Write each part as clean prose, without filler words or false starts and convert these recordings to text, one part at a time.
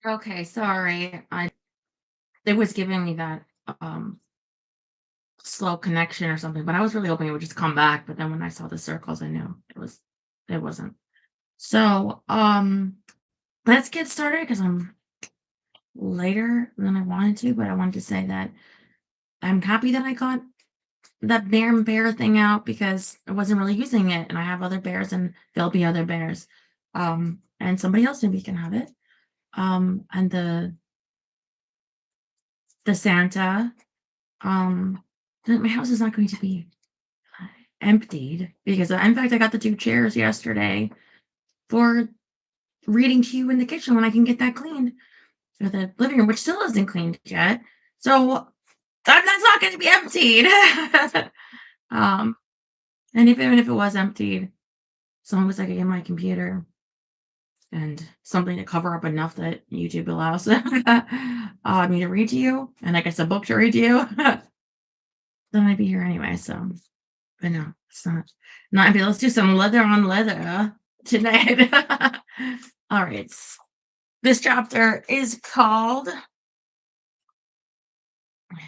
Okay, sorry. It was giving me that um slow connection or something, but I was really hoping it would just come back. But then when I saw the circles, I knew it wasn't. So let's get started because I'm later than I wanted to, but I wanted to say that I'm happy that I got that bear thing out because I wasn't really using it, and I have other bears, and there'll be other bears. And somebody else maybe can have it. And the Santa. Um, my house is not going to be emptied because, in fact, I got the two chairs yesterday for reading to you in the kitchen when I can get that cleaned for the living room, which still isn't cleaned yet. So that's not going to be emptied. um, and even if it was emptied, as long as I could get my computer and something to cover up enough that YouTube allows me to read to you, and I guess a book to read to you, then I'd be here anyway. So, but no, it's not empty. Let's do some leather on leather tonight. All right. This chapter is called,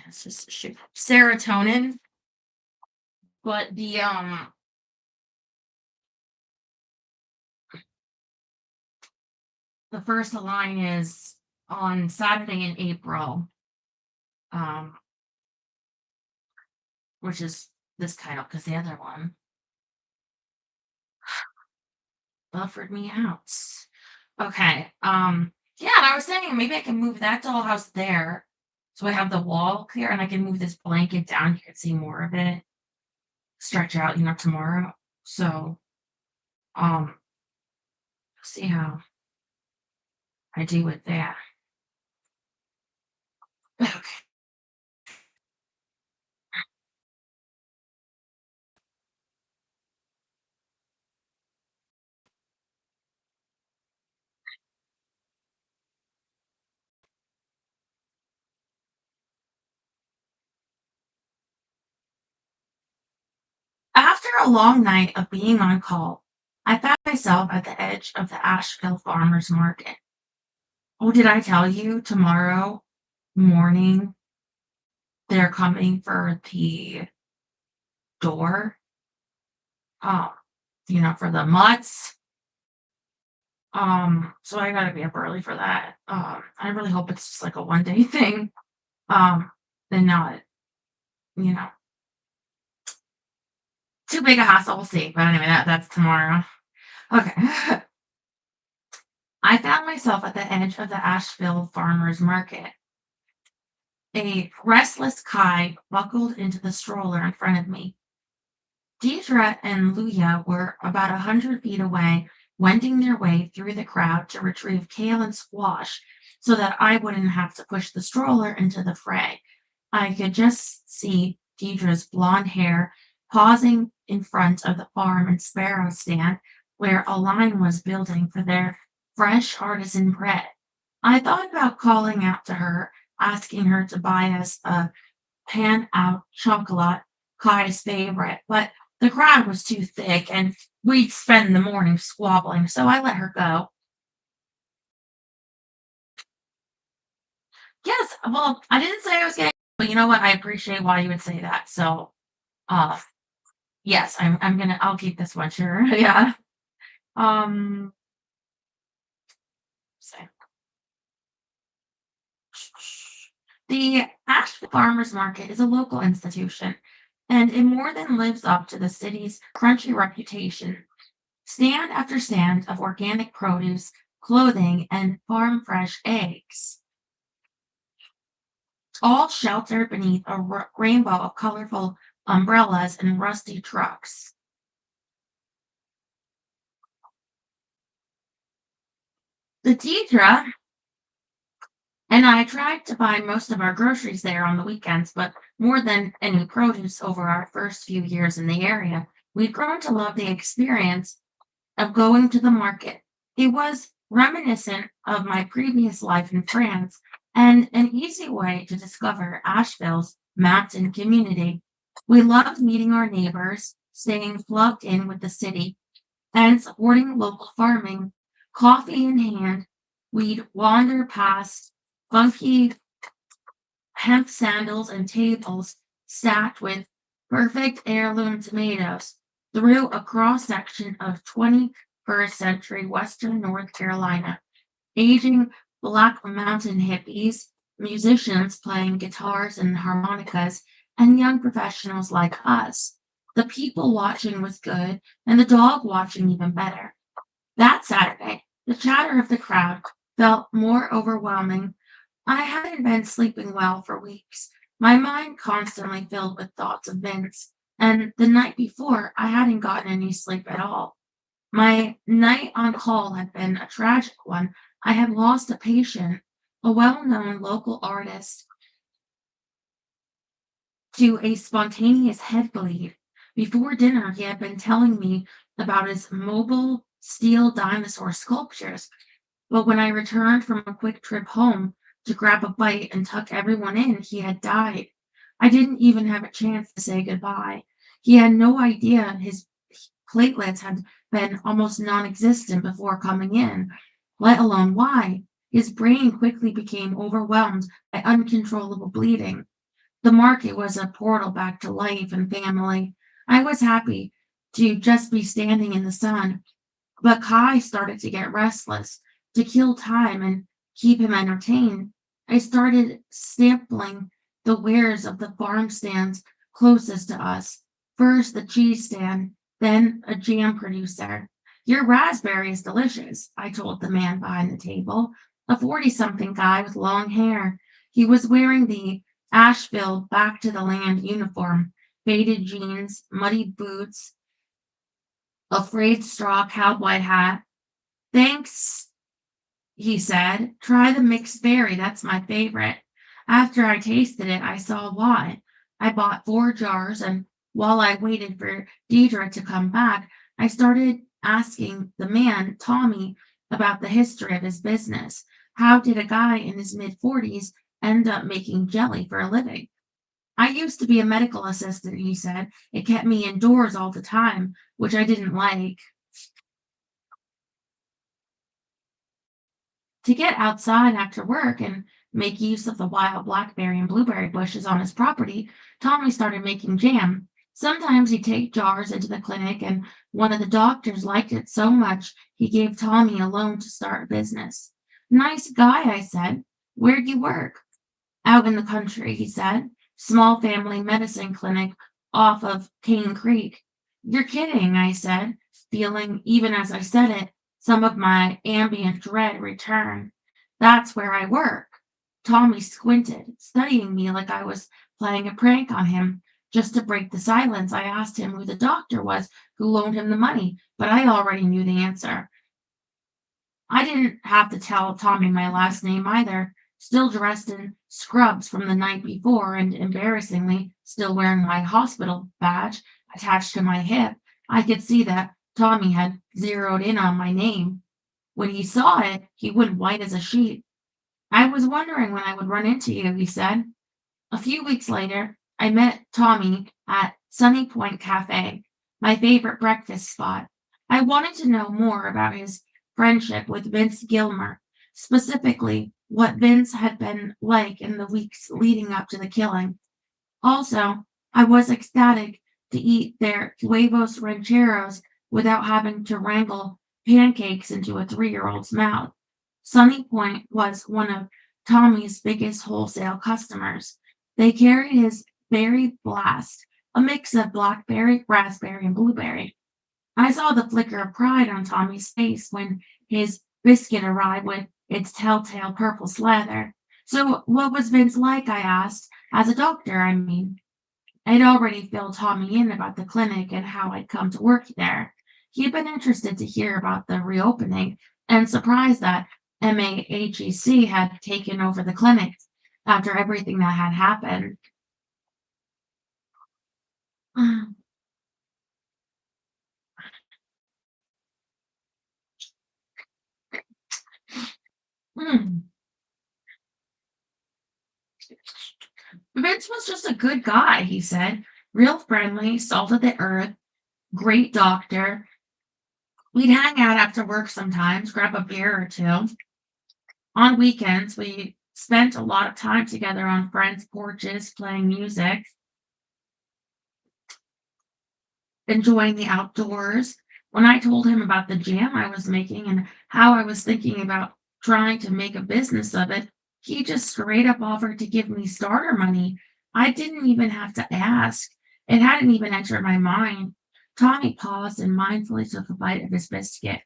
let's just shoot, serotonin. But the first line is on Saturday in April, um, which is this title because the other one buffered me out. Okay. Yeah, and I was saying maybe I can move that dollhouse there. So I have the wall clear and I can move this blanket down. You can see more of it stretch out, tomorrow. So um see how I do with that. Okay. After a long night of being on call, I found myself at the edge of the Asheville Farmers Market. Oh, did I tell you tomorrow morning they're coming for the door? Um, for the mutts. So I gotta be up early for that. I really hope it's just like a 1 day thing. Um, and not, you know, too big a hassle. We'll see. But anyway, that's tomorrow. Okay. I found myself at the edge of the Asheville Farmers Market. A restless Kai buckled into the stroller in front of me. Deidre and Luya were about 100 feet away, wending their way through the crowd to retrieve kale and squash so that I wouldn't have to push the stroller into the fray. I could just see Deidre's blonde hair pausing in front of the farm and sparrow stand where a line was building for their fresh artisan bread. I thought about calling out to her, asking her to buy us a pan out chocolate, Kai's favorite, but the crowd was too thick and we'd spend the morning squabbling, so I let her go. Yes, well, I didn't say I was getting, but you know what? I appreciate why you would say that. So, uh, yes, I'll keep this one, sure. Yeah. Um, so the Asheville Farmers Market is a local institution, and it more than lives up to the city's crunchy reputation. Stand after stand of organic produce, clothing, and farm fresh eggs, all sheltered beneath a rainbow of colorful umbrellas and rusty trucks. The Deidre and I tried to buy most of our groceries there on the weekends, but more than any produce over our first few years in the area, we'd grown to love the experience of going to the market. It was reminiscent of my previous life in France and an easy way to discover Asheville's mountain community. We loved meeting our neighbors, staying plugged in with the city, and supporting local farming, coffee in hand. We'd wander past funky hemp sandals and tables stacked with perfect heirloom tomatoes through a cross section of 21st century Western North Carolina. Aging Black Mountain hippies, musicians playing guitars and harmonicas, and young professionals like us. The people watching was good, and the dog watching even better. That Saturday, the chatter of the crowd felt more overwhelming. I hadn't been sleeping well for weeks, my mind constantly filled with thoughts of Vince, and the night before I hadn't gotten any sleep at all. My night on call had been a tragic one. I had lost a patient, a well known local artist, to a spontaneous head bleed. Before dinner, he had been telling me about his mobile steel dinosaur sculptures, but when I returned from a quick trip home to grab a bite and tuck everyone in, he had died. I didn't even have a chance to say goodbye. He had no idea his platelets had been almost non existent before coming in, let alone why. His brain quickly became overwhelmed by uncontrollable bleeding. The market was a portal back to life and family. I was happy to just be standing in the sun, but Kai started to get restless. To kill time and keep him entertained, I started sampling the wares of the farm stands closest to us. First, the cheese stand, then a jam producer. Your raspberry is delicious, I told the man behind the table, a 40-something guy with long hair. He was wearing the Asheville back to the land uniform, faded jeans, muddy boots, a frayed straw cowboy hat. Thanks, he said. Try the mixed berry, that's my favorite. After I tasted it, I saw why. I bought 4 jars, and while I waited for Deidre to come back, I started asking the man, Tommy, about the history of his business. How did a guy in his mid 40s end up making jelly for a living? I used to be a medical assistant, he said. It kept me indoors all the time, which I didn't like. To get outside after work and make use of the wild blackberry and blueberry bushes on his property, Tommy started making jam. Sometimes he'd take jars into the clinic, and one of the doctors liked it so much he gave Tommy a loan to start a business. Nice guy, I said. Where'd you work? Out in the country, he said. Small family medicine clinic off of Cane Creek. You're kidding, I said, feeling, even as I said it, some of my ambient dread return. That's where I work. Tommy squinted, studying me like I was playing a prank on him. Just to break the silence, I asked him who the doctor was who loaned him the money, but I already knew the answer. I didn't have to tell Tommy my last name either. Still dressed in scrubs from the night before and embarrassingly still wearing my hospital badge attached to my hip, I could see that Tommy had zeroed in on my name. When he saw it, he went white as a sheet. I was wondering when I would run into you, he said. A few weeks later, I met Tommy at Sunny Point Cafe, my favorite breakfast spot. I wanted to know more about his friendship with Vince Gilmer, specifically what Vince had been like in the weeks leading up to the killing. Also, I was ecstatic to eat their huevos rancheros without having to wrangle pancakes into a 3-year-old's mouth. Sunny Point was one of Tommy's biggest wholesale customers. They carried his Berry Blast, a mix of blackberry, raspberry, and blueberry. I saw the flicker of pride on Tommy's face when his biscuit arrived with its telltale purple slather. So, what was Vince like? I asked. As a doctor, I mean. I'd already filled Tommy in about the clinic and how I'd come to work there. He'd been interested to hear about the reopening and surprised that MAHEC had taken over the clinic after everything that had happened. Vince was just a good guy, he said. Real friendly, salt of the earth, great doctor. We'd hang out after work sometimes, grab a beer or two. On weekends, we spent a lot of time together on friends' porches, playing music, enjoying the outdoors. When I told him about the jam I was making and how I was thinking about trying to make a business of it, he just straight up offered to give me starter money. I didn't even have to ask. It hadn't even entered my mind. Tommy paused and mindfully took a bite of his biscuit.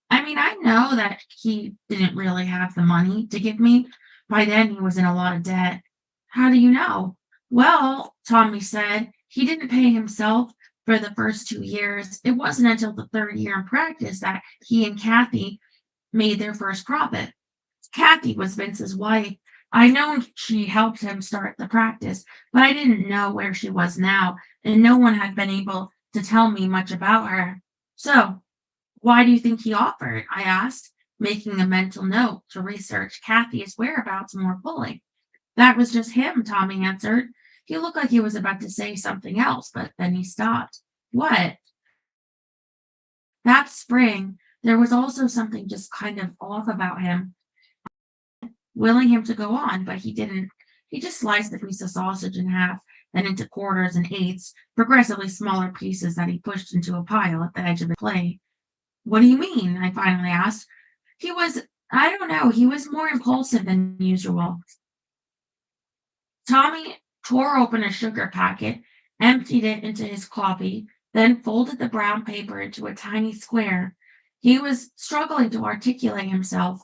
I mean, I know that he didn't really have the money to give me. By then, he was in a lot of debt. How do you know? Well, Tommy said he didn't pay himself for the first 2 years. It wasn't until the third year in practice that he and Kathy made their first profit. Kathy was Vince's wife. I know she helped him start the practice, but I didn't know where she was now, and no one had been able to tell me much about her. So, why do you think he offered? I asked, making a mental note to research Kathy's whereabouts more fully. That was just him, Tommy answered. He looked like he was about to say something else, but then he stopped. What? That spring, there was also something just kind of off about him, willing him to go on, but he didn't. He just sliced the piece of sausage in half, then into quarters and eighths, progressively smaller pieces that he pushed into a pile at the edge of the plate. What do you mean? I finally asked. He was, I don't know, he was more impulsive than usual. Tommy tore open a sugar packet, emptied it into his coffee, then folded the brown paper into a tiny square. He was struggling to articulate himself,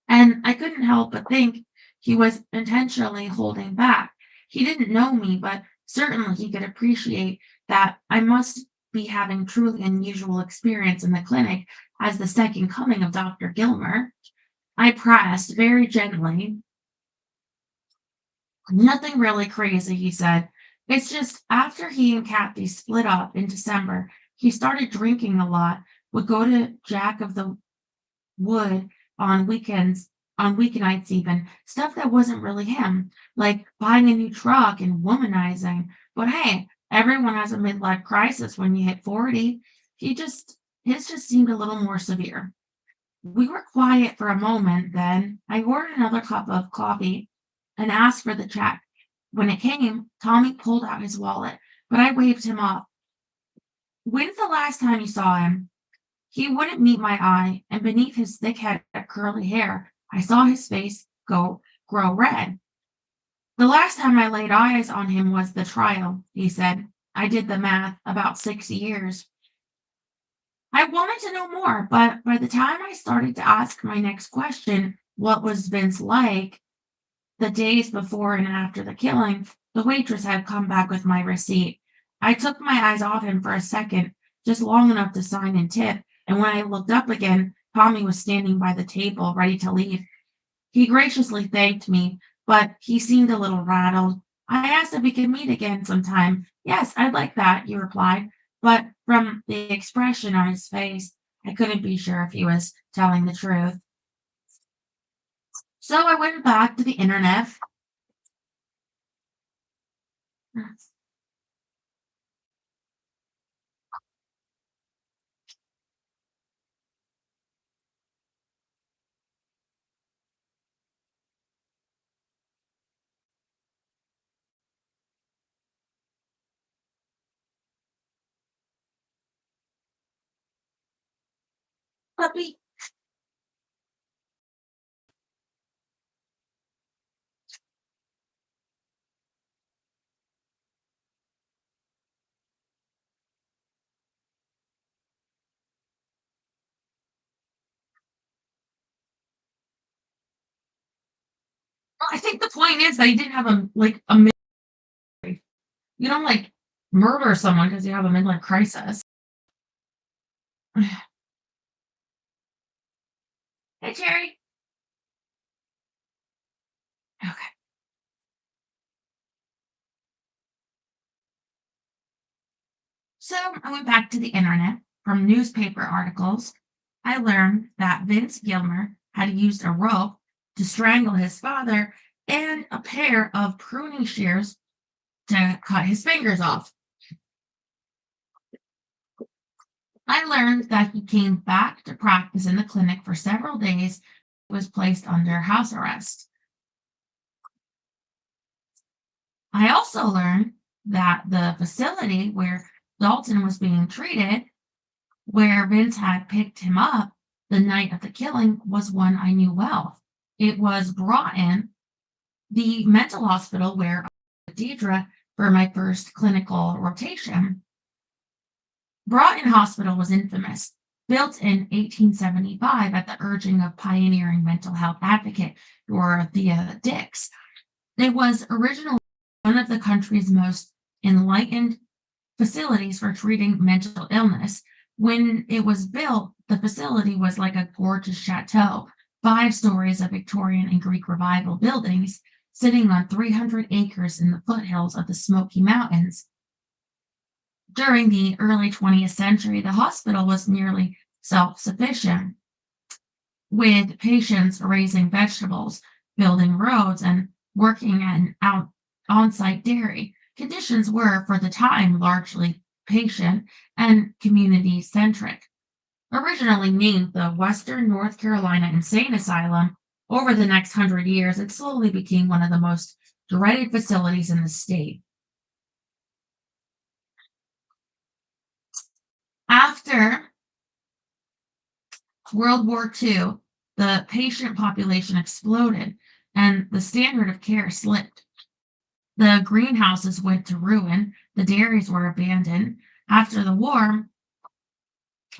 and I couldn't help but think he was intentionally holding back. He didn't know me, but certainly he could appreciate that I must be having truly unusual experience in the clinic as the second coming of Dr. Gilmer. I pressed very gently. Nothing really crazy, he said. It's just after he and Kathy split up in December, he started drinking a lot, would go to Jack of the Wood on weekends, on weeknights even, stuff that wasn't really him, like buying a new truck and womanizing. But hey, everyone has a midlife crisis when you hit 40. His just seemed a little more severe. We were quiet for a moment, then I ordered another cup of coffee and asked for the check. When it came, Tommy pulled out his wallet, but I waved him off. When's the last time you saw him? He wouldn't meet my eye, and beneath his thick head of curly hair, I saw his face grow red. The last time I laid eyes on him was the trial, he said. I did the math, about 6 years. I wanted to know more, but by the time I started to ask my next question, what was Vince like the days before and after the killing, the waitress had come back with my receipt. I took my eyes off him for a second, just long enough to sign and tip, and when I looked up again, Tommy was standing by the table, ready to leave. He graciously thanked me, but he seemed a little rattled. I asked if we could meet again sometime. Yes, I'd like that, he replied, but from the expression on his face, I couldn't be sure if he was telling the truth. So I went back to the internet. Puppy. I think the point is that he didn't have a mid. You don't like murder someone because you have a midlife crisis. Hey, Jerry. Okay. So I went back to the internet. From newspaper articles, I learned that Vince Gilmer had used a rope to strangle his father and a pair of pruning shears to cut his fingers off. I learned that he came back to practice in the clinic for several days, was placed under house arrest. I also learned that the facility where Dalton was being treated, where Vince had picked him up the night of the killing, was one I knew well. It was Broughton, the mental hospital where I met Deidre for my first clinical rotation. Broughton Hospital was infamous, built in 1875 at the urging of pioneering mental health advocate Dorothea Dix. It was originally one of the country's most enlightened facilities for treating mental illness. When it was built, the facility was like a gorgeous chateau, 5 stories of Victorian and Greek Revival buildings, sitting on 300 acres in the foothills of the Smoky Mountains. During the early 20th century, the hospital was nearly self-sufficient, with patients raising vegetables, building roads, and working in on-site dairy. Conditions were, for the time, largely patient and community-centric. Originally named the Western North Carolina Insane Asylum, over the next 100 years, it slowly became one of the most dreaded facilities in the state. After World War II, the patient population exploded and the standard of care slipped. The greenhouses went to ruin, the dairies were abandoned. After the war,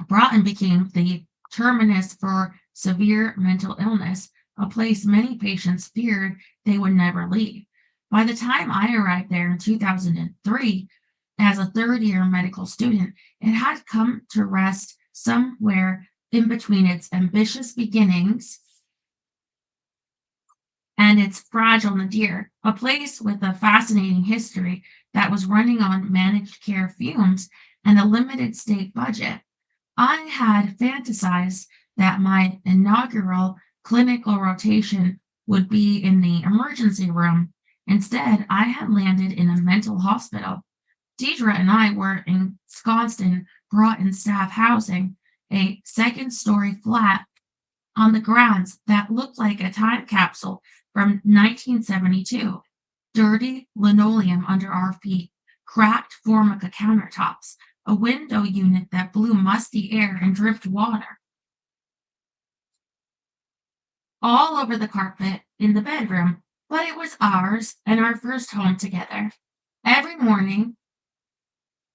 Broughton became the terminus for severe mental illness, a place many patients feared they would never leave. By the time I arrived there in 2003, as a third-year medical student, it had come to rest somewhere in between its ambitious beginnings and its fragile nadir, a place with a fascinating history that was running on managed care fumes and a limited state budget. I had fantasized that my inaugural clinical rotation would be in the emergency room. Instead, I had landed in a mental hospital. Deidre and I were ensconced in Broughton staff housing, a second-story flat on the grounds that looked like a time capsule from 1972. Dirty linoleum under our feet, cracked Formica countertops, a window unit that blew musty air and dripped water all over the carpet in the bedroom, but it was ours and our first home together. Every morning,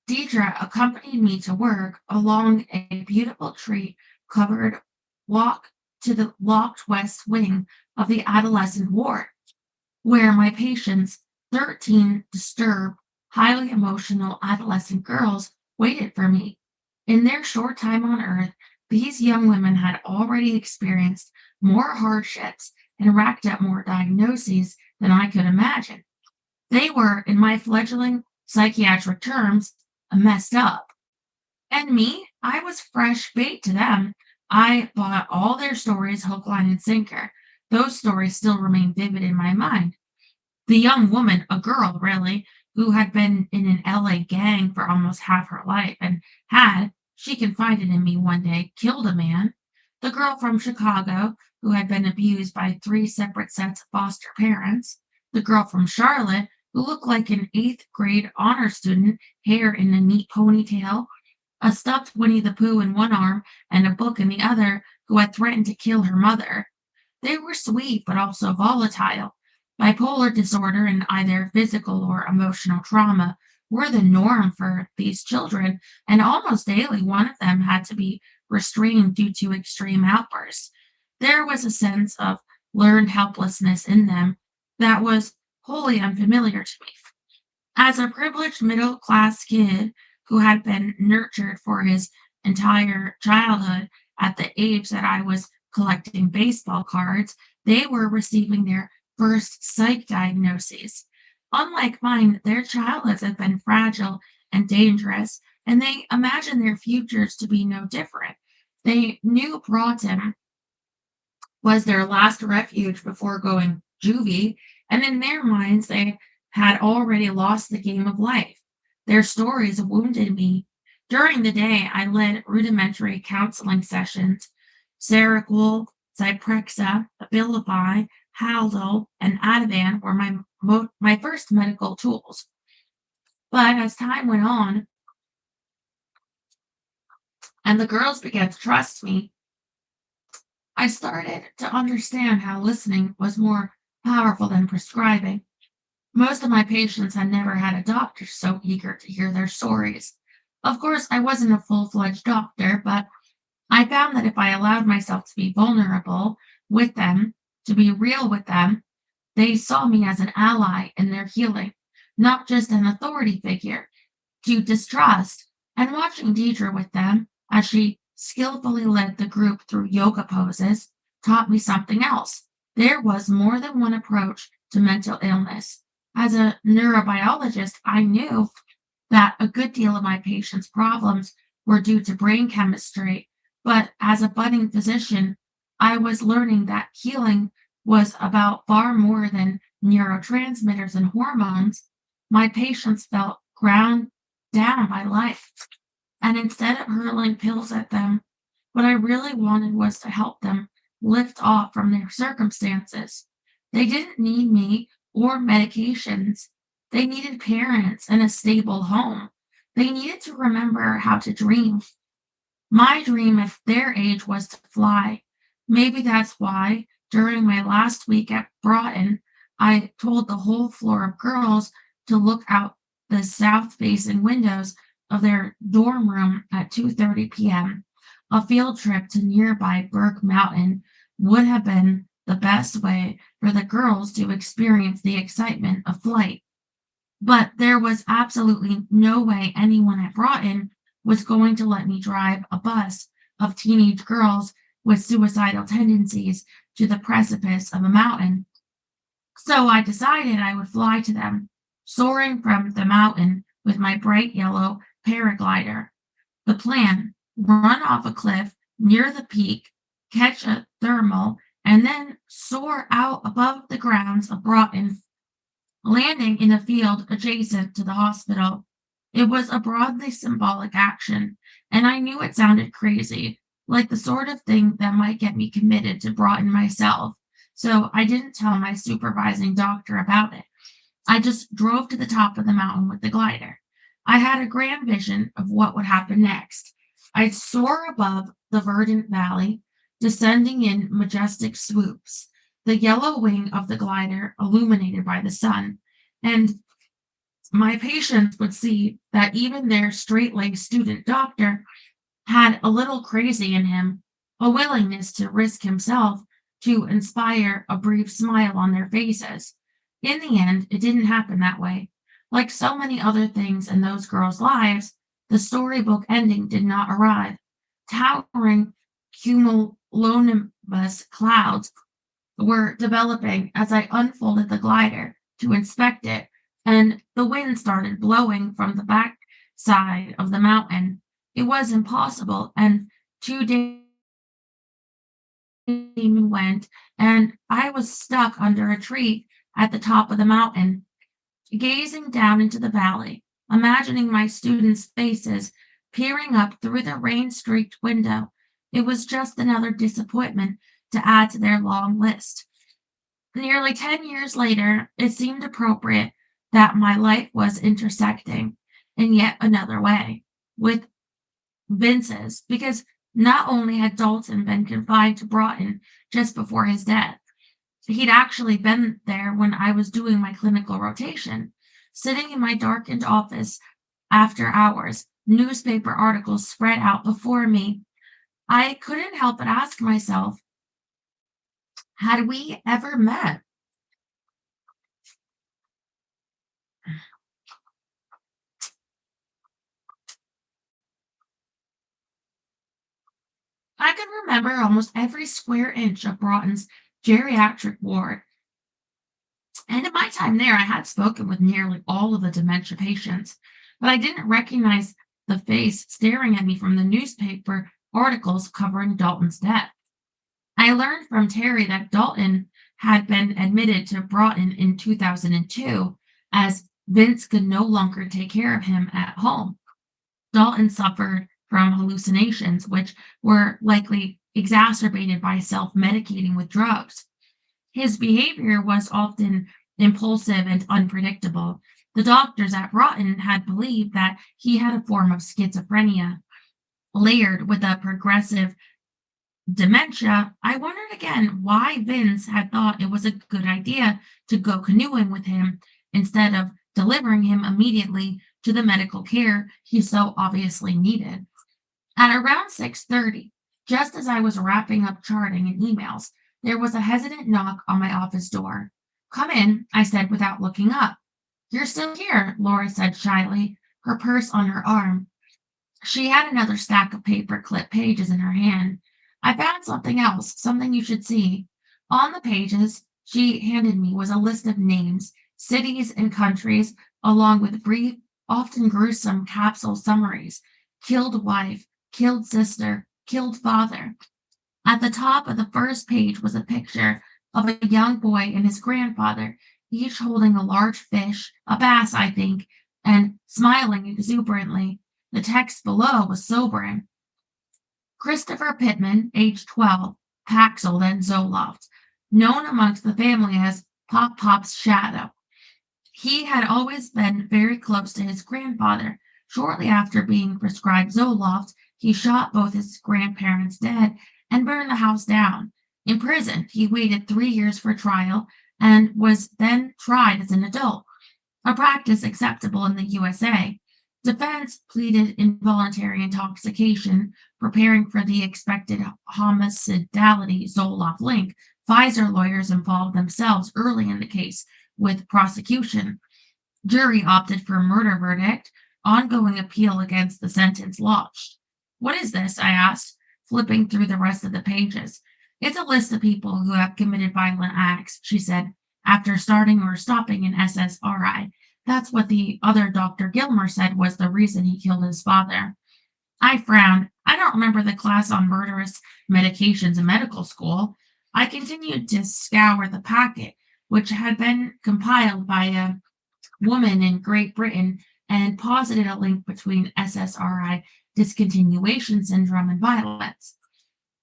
Deidre accompanied me to work along a beautiful tree-covered walk to the locked west wing of the adolescent ward, where my patients, 13 disturbed, highly emotional adolescent girls, waited for me. In their short time on earth, these young women had already experienced more hardships and racked up more diagnoses than I could imagine. They were, in my fledgling psychiatric terms, messed up. And me, I was fresh bait to them. I bought all their stories hook, line, and sinker. Those stories still remain vivid in my mind. The young woman, a girl really, who had been in an LA gang for almost half her life and had, she confided in me one day, killed a man. The girl from Chicago, who had been abused by 3 separate sets of foster parents. The girl from Charlotte, who looked like an 8th-grade honor student, hair in a neat ponytail, a stuffed Winnie the Pooh in one arm and a book in the other, who had threatened to kill her mother. They were sweet but also volatile. Bipolar disorder and either physical or emotional trauma were the norm for these children, and almost daily one of them had to be restrained due to extreme outbursts. There was a sense of learned helplessness in them that was wholly unfamiliar to me. As a privileged middle-class kid who had been nurtured for his entire childhood at the age that I was collecting baseball cards, they were receiving their first psych diagnoses. Unlike mine, their childhoods had been fragile and dangerous, and they imagined their futures to be no different. They knew Broughton was their last refuge before going juvie, and in their minds they had already lost the game of life. Their stories wounded me During the day, I led rudimentary counseling sessions. Seroquel, Zyprexa, Abilify, Haldol, and Ativan were my first medical tools. But as time went on and the girls began to trust me, I started to understand how listening was more powerful than prescribing. Most of my patients had never had a doctor so eager to hear their stories. Of course, I wasn't a full-fledged doctor, but I found that if I allowed myself to be vulnerable with them, to be real with them, they saw me as an ally in their healing, not just an authority figure to distrust. And watching Deidre with them as she skillfully led the group through yoga poses taught me something else. There was more than one approach to mental illness. As a neurobiologist, I knew that a good deal of my patients' problems were due to brain chemistry, but as a budding physician, I was learning that healing was about far more than neurotransmitters and hormones. My patients felt ground down by life, and instead of hurling pills at them, what I really wanted was to help them lift off from their circumstances. They didn't need me or medications. They needed parents and a stable home. They needed to remember how to dream. My dream at their age was to fly. Maybe that's why, during my last week at Broughton, I told the whole floor of girls to look out the south-facing windows of their dorm room at 2:30 p.m. A field trip to nearby Burke Mountain would have been the best way for the girls to experience the excitement of flight. But there was absolutely no way anyone at Broughton was going to let me drive a bus of teenage girls with suicidal tendencies to the precipice of a mountain. So I decided I would fly to them, soaring from the mountain with my bright yellow paraglider. The plan: run off a cliff near the peak, catch a thermal, and then soar out above the grounds of Broughton, landing in a field adjacent to the hospital. It was a broadly symbolic action, and I knew it sounded crazy, like the sort of thing that might get me committed to Broughton myself. So I didn't tell my supervising doctor about it. I just drove to the top of the mountain with the glider. I had a grand vision of what would happen next. I'd soar above the verdant valley, descending in majestic swoops, the yellow wing of the glider illuminated by the sun, and my patients would see that even their straight-laced student doctor had a little crazy in him, a willingness to risk himself to inspire a brief smile on their faces. In the end, it didn't happen that way. Like so many other things in those girls' lives, the storybook ending did not arrive. Towering cumulonimbus clouds were developing as I unfolded the glider to inspect it, and the wind started blowing from the back side of the mountain. It was impossible, and 2 days went, and I was stuck under a tree at the top of the mountain, gazing down into the valley, imagining my students' faces peering up through the rain-streaked window. It was just another disappointment to add to their long list. Nearly 10 years later, it seemed appropriate that my life was intersecting in yet another way with Vince's, because not only had Dalton been confined to Broughton just before his death, he'd actually been there when I was doing my clinical rotation, sitting in my darkened office after hours, newspaper articles spread out before me. I couldn't help but ask myself, had we ever met? I could remember almost every square inch of Broughton's geriatric ward, and in my time there, I had spoken with nearly all of the dementia patients, but I didn't recognize the face staring at me from the newspaper articles covering Dalton's death. I learned from Terry that Dalton had been admitted to Broughton in 2002 as Vince could no longer take care of him at home. Dalton suffered from hallucinations, which were likely exacerbated by self-medicating with drugs. His behavior was often impulsive and unpredictable. The doctors at Broughton had believed that he had a form of schizophrenia, layered with a progressive dementia. I wondered again why Vince had thought it was a good idea to go canoeing with him instead of delivering him immediately to the medical care he so obviously needed. At around 6:30, just as I was wrapping up charting and emails, there was a hesitant knock on my office door. "Come in," I said without looking up. "You're still here," Laura said shyly, her purse on her arm. She had another stack of paper clip pages in her hand. "I found something else, something you should see." On the pages she handed me was a list of names, cities, and countries, along with brief, often gruesome capsule summaries. Killed wife, killed sister, killed father. At the top of the first page was a picture of a young boy and his grandfather, each holding a large fish, a bass, I think, and smiling exuberantly. The text below was sobering. Christopher Pittman, age 12, Paxil and Zoloft, known amongst the family as Pop Pop's shadow. He had always been very close to his grandfather. Shortly after being prescribed Zoloft, he shot both his grandparents dead and burned the house down. Imprisoned, he waited 3 years for trial and was then tried as an adult, a practice acceptable in the USA. Defense pleaded involuntary intoxication, preparing for the expected homicidality Zoloft link. Pfizer lawyers involved themselves early in the case with prosecution. Jury opted for a murder verdict. Ongoing appeal against the sentence lodged. "What is this?" I asked, flipping through the rest of the pages. "It's a list of people who have committed violent acts," she said, "after starting or stopping an SSRI. That's what the other Dr. Gilmer said was the reason he killed his father." I frowned. I don't remember the class on murderous medications in medical school. I continued to scour the packet, which had been compiled by a woman in Great Britain and posited a link between SSRI discontinuation syndrome and violence.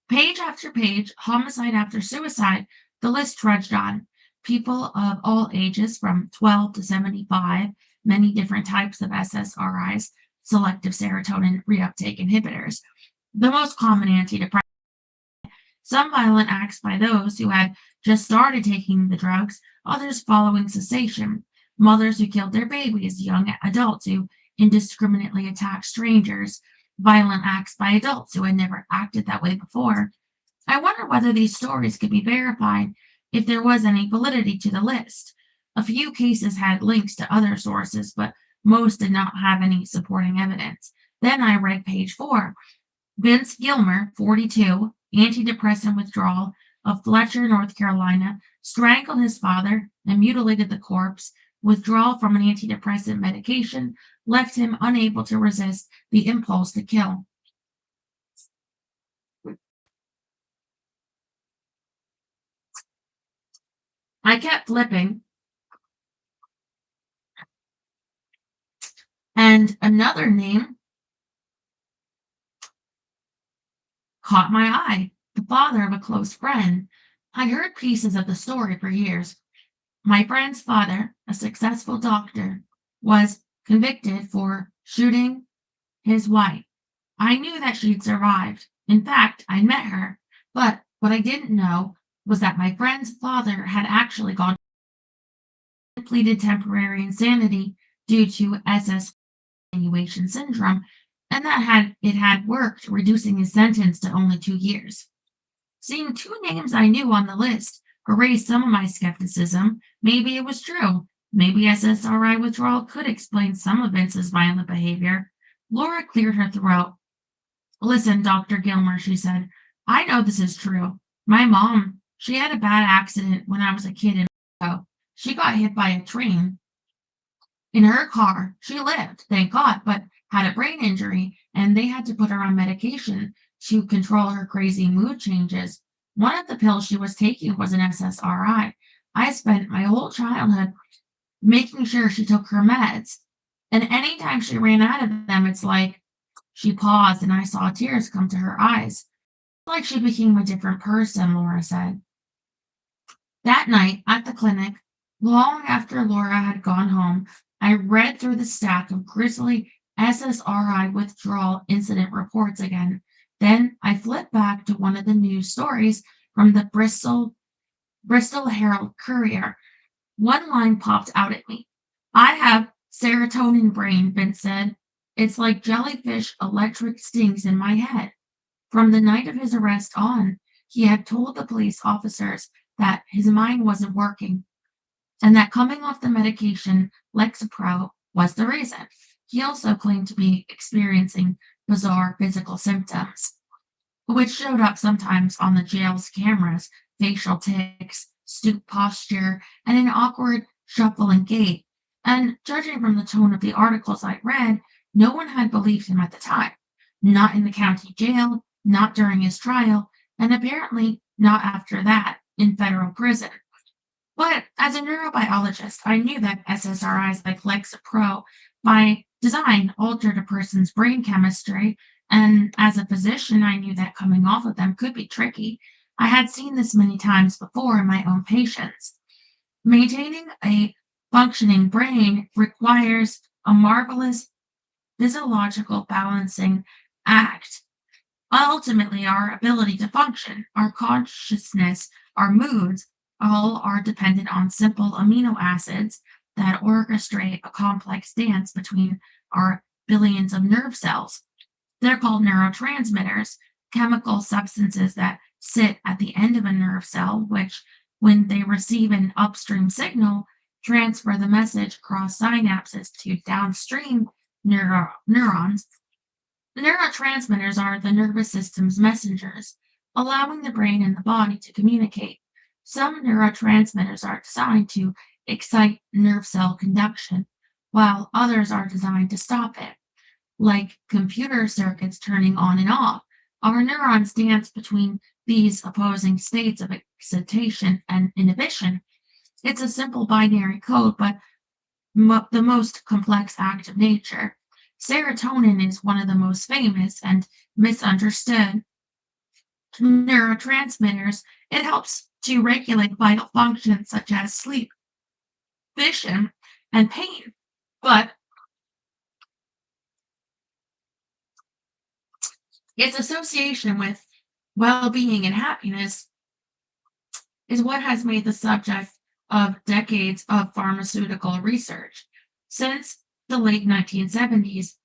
Page after page, homicide after suicide, the list trudged on. People of all ages from 12 to 75, many different types of SSRIs, selective serotonin reuptake inhibitors, the most common antidepressant. Some violent acts by those who had just started taking the drugs, others following cessation. Mothers who killed their babies, young adults who indiscriminately attacked strangers, violent acts by adults who had never acted that way before. I wonder whether these stories could be verified if there was any validity to the list. A few cases had links to other sources, but most did not have any supporting evidence. Then I read page 4. Vince Gilmer, 42, antidepressant withdrawal of Fletcher, North Carolina, strangled his father and mutilated the corpse. Withdrawal from an antidepressant medication left him unable to resist the impulse to kill. I kept flipping, and another name caught my eye, the father of a close friend. I heard pieces of the story for years. My friend's father, a successful doctor, was convicted for shooting his wife. I knew that she'd survived. In fact, I met her, but what I didn't know was that my friend's father had actually gone pleaded temporary insanity due to SS continuation syndrome, and that it had worked, reducing his sentence to only 2 years. Seeing 2 names I knew on the list erased some of my skepticism. Maybe it was true. Maybe SSRI withdrawal could explain some of Vince's violent behavior. Laura cleared her throat. "Listen, Dr. Gilmer," she said, "I know this is true. My mom, she had a bad accident when I was a kid in Mexico. She got hit by a train in her car. She lived, thank God, but had a brain injury, and they had to put her on medication to control her crazy mood changes. One of the pills she was taking was an SSRI. I spent my whole childhood making sure she took her meds. And anytime she ran out of them, it's like She paused, and I saw tears come to her eyes. Like she became a different person, Laura said. That night at the clinic, long after Laura had gone home, I read through the stack of grisly SSRI withdrawal incident reports again. Then I flipped back to one of the news stories from the Bristol Herald Courier. One line popped out at me. I have serotonin brain, Vince said. It's like jellyfish electric stings in my head. From the night of his arrest on, he had told the police officers that his mind wasn't working and that coming off the medication Lexapro was the reason. He also claimed to be experiencing bizarre physical symptoms, which showed up sometimes on the jail's cameras: facial tics, stooped posture, and an awkward shuffling gait. And judging from the tone of the articles I read, no one had believed him at the time. Not in the county jail, not during his trial, and apparently not after that in federal prison. But as a neurobiologist, I knew that SSRIs like Lexapro by design altered a person's brain chemistry, and as a physician, I knew that coming off of them could be tricky. I had seen this many times before in my own patients. Maintaining a functioning brain requires a marvelous physiological balancing act. Ultimately, our ability to function, our consciousness, our moods, all are dependent on simple amino acids that orchestrate a complex dance between our billions of nerve cells. They're called neurotransmitters, chemical substances that sit at the end of a nerve cell, which, when they receive an upstream signal, transfer the message across synapses to downstream neurons. Neurotransmitters are the nervous system's messengers, allowing the brain and the body to communicate. Some neurotransmitters are designed to excite nerve cell conduction, while others are designed to stop it. Like computer circuits turning on and off, our neurons dance between these opposing states of excitation and inhibition. It's a simple binary code, but the most complex act of nature. Serotonin is one of the most famous and misunderstood neurotransmitters. It helps to regulate vital functions such as sleep, vision, and pain. But its association with well-being and happiness is what has made the subject of decades of pharmaceutical research. Since the late 1970s,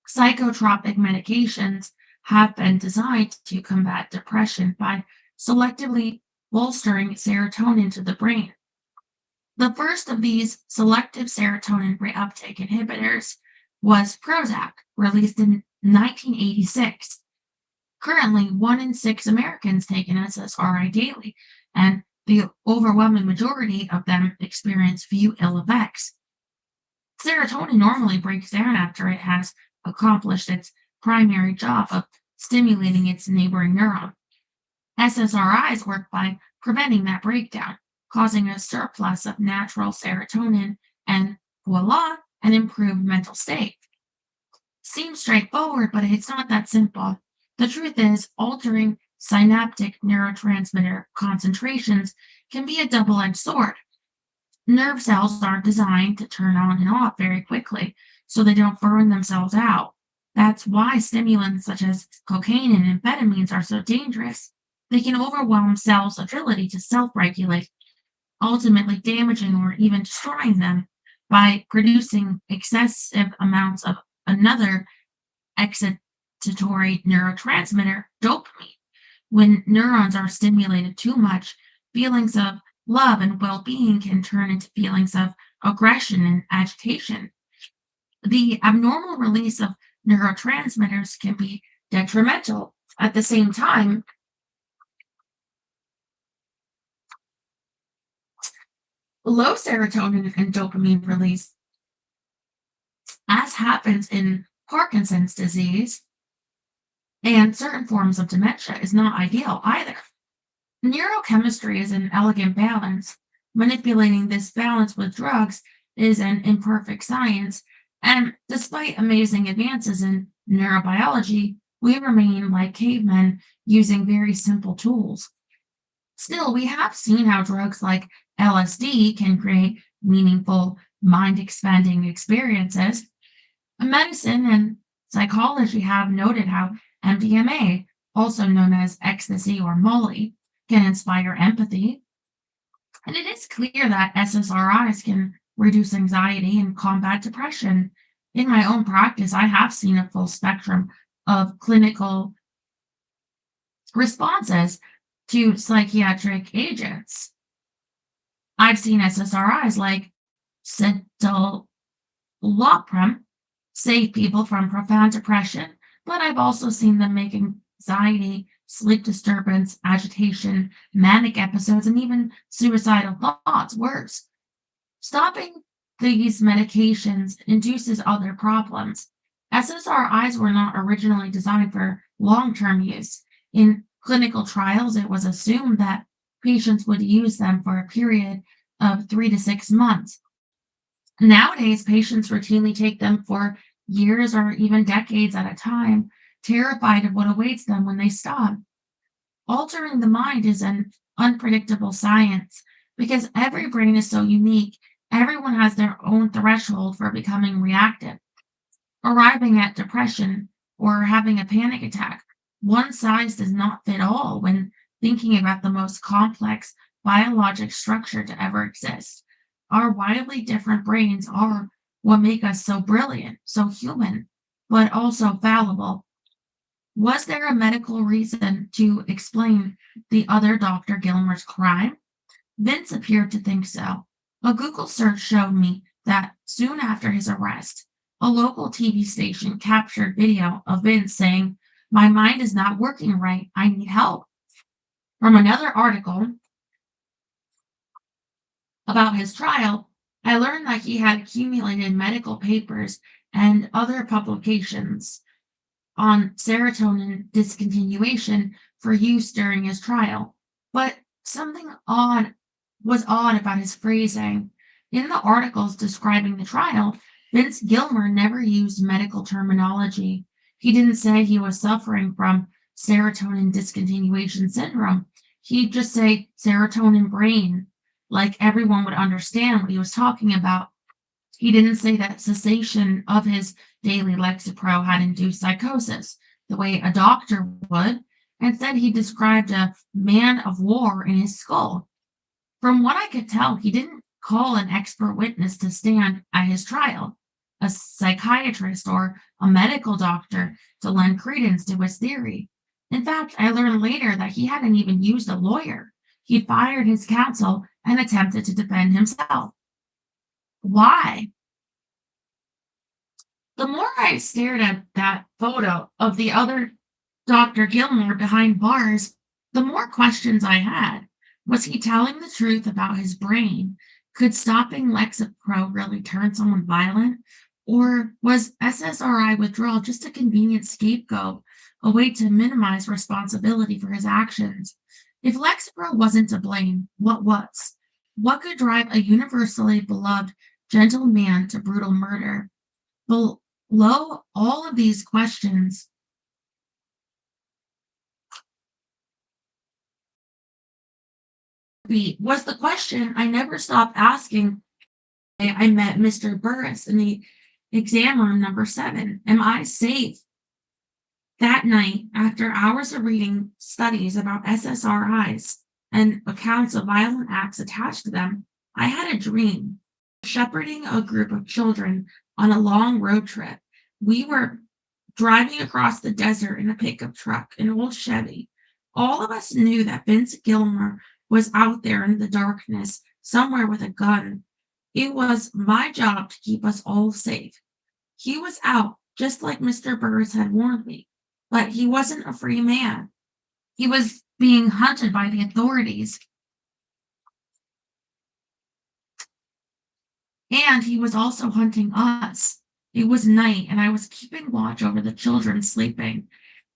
psychotropic medications have been designed to combat depression by selectively bolstering serotonin to the brain. The first of these selective serotonin reuptake inhibitors was Prozac, released in 1986. Currently, 1 in 6 Americans take an SSRI daily, and the overwhelming majority of them experience few ill effects. Serotonin normally breaks down after it has accomplished its primary job of stimulating its neighboring neuron. SSRIs work by preventing that breakdown, causing a surplus of natural serotonin, and voila, an improved mental state. Seems straightforward, but it's not that simple. The truth is, altering synaptic neurotransmitter concentrations can be a double-edged sword. Nerve cells are designed to turn on and off very quickly, so they don't burn themselves out. That's why stimulants such as cocaine and amphetamines are so dangerous. They can overwhelm cells' ability to self-regulate, ultimately damaging or even destroying them by producing excessive amounts of another excitatory neurotransmitter, dopamine. When neurons are stimulated too much, feelings of love and well-being can turn into feelings of aggression and agitation. The abnormal release of neurotransmitters can be detrimental. At the same time, low serotonin and dopamine release, as happens in Parkinson's disease and certain forms of dementia, is not ideal either. Neurochemistry is an elegant balance. Manipulating this balance with drugs is an imperfect science, and despite amazing advances in neurobiology, we remain like cavemen using very simple tools. Still, we have seen how drugs like LSD can create meaningful, mind expanding experiences. Medicine and psychology have noted how MDMA, also known as ecstasy or Molly, can inspire empathy. And it is clear that SSRIs can reduce anxiety and combat depression. In my own practice, I have seen a full spectrum of clinical responses to psychiatric agents. I've seen SSRIs like citalopram save people from profound depression, but I've also seen them make anxiety, sleep disturbance, agitation, manic episodes, and even suicidal thoughts worse. Stopping these medications induces other problems. SSRIs were not originally designed for long term use. In clinical trials, it was assumed that patients would use them for a period of 3 to 6 months. Nowadays, patients routinely take them for years or even decades at a time, terrified of what awaits them when they stop. Altering the mind is an unpredictable science because every brain is so unique. Everyone has their own threshold for becoming reactive, arriving at depression, or having a panic attack. One size does not fit all when thinking about the most complex biologic structure to ever exist. Our wildly different brains are what make us so brilliant, so human, but also fallible. Was there a medical reason to explain the other Dr. Gilmore's crime? Vince appeared to think so. A Google search showed me that soon after his arrest, a local TV station captured video of Vince saying, "My mind is not working right. I need help." From another article about his trial, I learned that he had accumulated medical papers and other publications on serotonin discontinuation for use during his trial. But something odd about his phrasing. In the articles describing the trial, Vince Gilmore never used medical terminology. He didn't say he was suffering from serotonin discontinuation syndrome. He'd just say serotonin brain, like everyone would understand what he was talking about. He didn't say that cessation of his daily Lexapro had induced psychosis, the way a doctor would. Instead, he described a man of war in his skull. From what I could tell, he didn't call an expert witness to stand at his trial, a psychiatrist or a medical doctor to lend credence to his theory. In fact, I learned later that he hadn't even used a lawyer. He'd fired his counsel and attempted to defend himself. Why? The more I stared at that photo of the other Dr. Gilmore behind bars, the more questions I had. Was he telling the truth about his brain? Could stopping Lexapro really turn someone violent? Or was SSRI withdrawal just a convenient scapegoat, a way to minimize responsibility for his actions? If Lexapro wasn't to blame, what was? What could drive a universally beloved gentle man to brutal murder? Below all of these questions was the question I never stopped asking. I met Mr. Burris in the exam room number 7. Am I safe? That night, after hours of reading studies about SSRIs and accounts of violent acts attached to them, I had a dream. Shepherding a group of children on a long road trip. We were driving across the desert in a pickup truck, an old Chevy. All of us knew that Vince Gilmore was out there in the darkness, somewhere with a gun. It was my job to keep us all safe. He was out, just like Mr. Burris had warned me, but he wasn't a free man. He was being hunted by the authorities. And he was also hunting us. It was night, and I was keeping watch over the children sleeping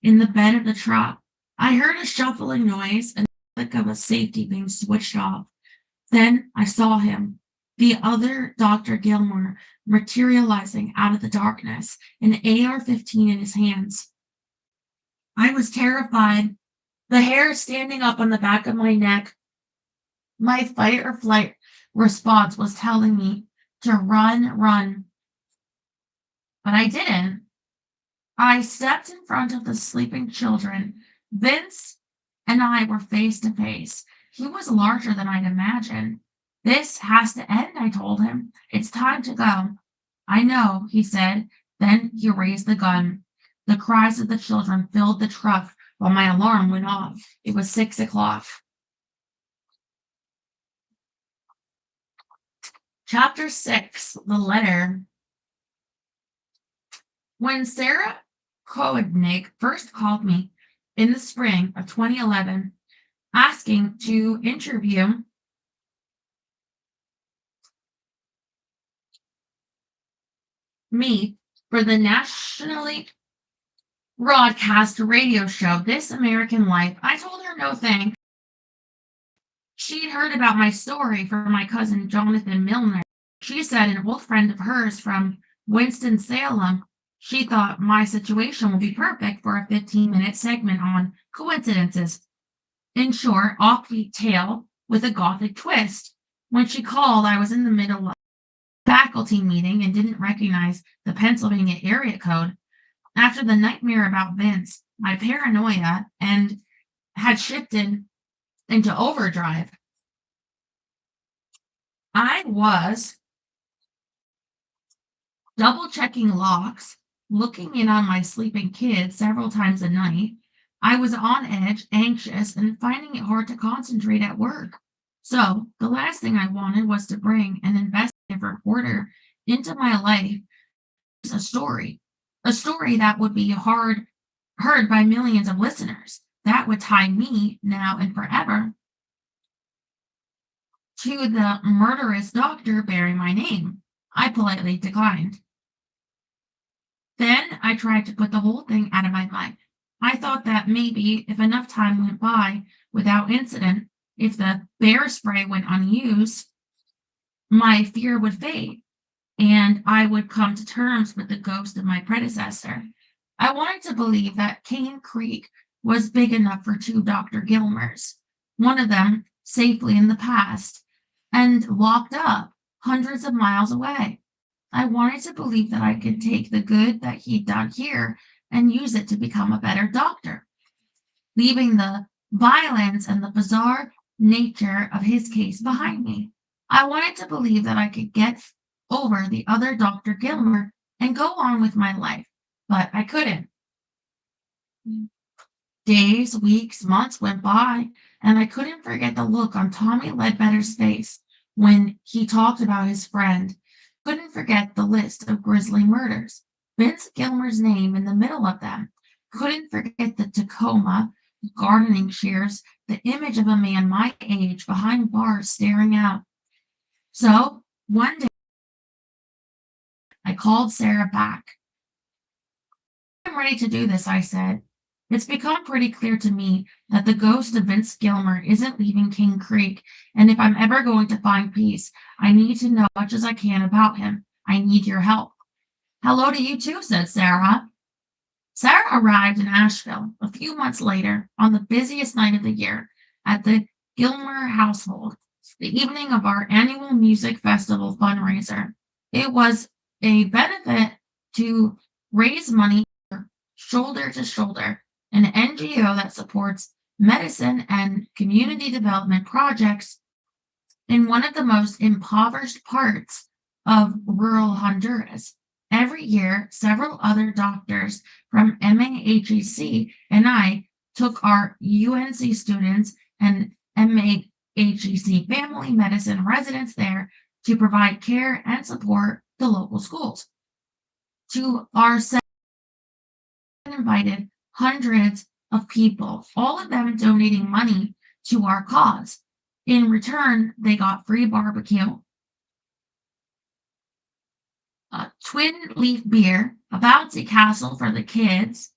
in the bed of the truck. I heard a shuffling noise and the click of a safety being switched off. Then I saw him. the other Dr. Gilmore materializing out of the darkness, an AR-15 in his hands. I was terrified, the hair standing up on the back of my neck. My fight or flight response was telling me to run, but I didn't. I stepped in front of the sleeping children. Vince and I were face to face. He was larger than I'd imagined. This has to end, I told him. It's time to go. I know, he said. Then he raised the gun. The cries of the children filled the truck while my alarm went off. It was 6 o'clock. Chapter 6, The Letter. When Sarah Koenig first called me in the spring of 2011, asking to interview me for the nationally broadcast radio show, This American Life, I told her no thanks. She'd heard about my story from my cousin Jonathan Milner. She said an old friend of hers from Winston-Salem, she thought my situation would be perfect for a 15-minute segment on coincidences. In short, offbeat tale with a gothic twist. When she called, I was in the middle of a faculty meeting and didn't recognize the Pennsylvania area code. After the nightmare about Vince, my paranoia and had shifted into overdrive. I was double-checking locks, looking in on my sleeping kids several times a night. I was on edge, anxious, and finding it hard to concentrate at work. So the last thing I wanted was to bring an investigative reporter into my life. A story that would be heard by millions of listeners, that would tie me now and forever to the murderous doctor bearing my name. I politely declined. Then I tried to put the whole thing out of my mind. I thought that maybe if enough time went by without incident, if the bear spray went unused, my fear would fade and I would come to terms with the ghost of my predecessor. I wanted to believe that Cane Creek was big enough for 2 Dr. Gilmers, one of them safely in the past and locked up hundreds of miles away. I wanted to believe that I could take the good that he'd done here and use it to become a better doctor, leaving the violence and the bizarre nature of his case behind me. I wanted to believe that I could get over the other Dr. Gilmer and go on with my life, but I couldn't. Days, weeks, months went by, and I couldn't forget the look on Tommy Ledbetter's face when he talked about his friend. Couldn't forget the list of grisly murders, Vince Gilmer's name in the middle of them. Couldn't forget the Tacoma gardening shears, the image of a man my age behind bars staring out. So one day I called Sarah back. I'm ready to do this, I said. It's become pretty clear to me that the ghost of Vince Gilmer isn't leaving King Creek, and if I'm ever going to find peace, I need to know as much as I can about him. I need your help. Hello to you too, said Sarah. Sarah arrived in Asheville a few months later on the busiest night of the year at the Gilmer household, the evening of our annual music festival fundraiser. It was a benefit to raise money for Shoulder to Shoulder, an NGO that supports medicine and community development projects in one of the most impoverished parts of rural Honduras. Every year, several other doctors from MAHEC and I took our UNC students and MAHEC family medicine residents there to provide care and support the local schools. To our set, invited hundreds of people, all of them donating money to our cause. In return, they got free barbecue, a twin leaf beer, a bouncy castle for the kids,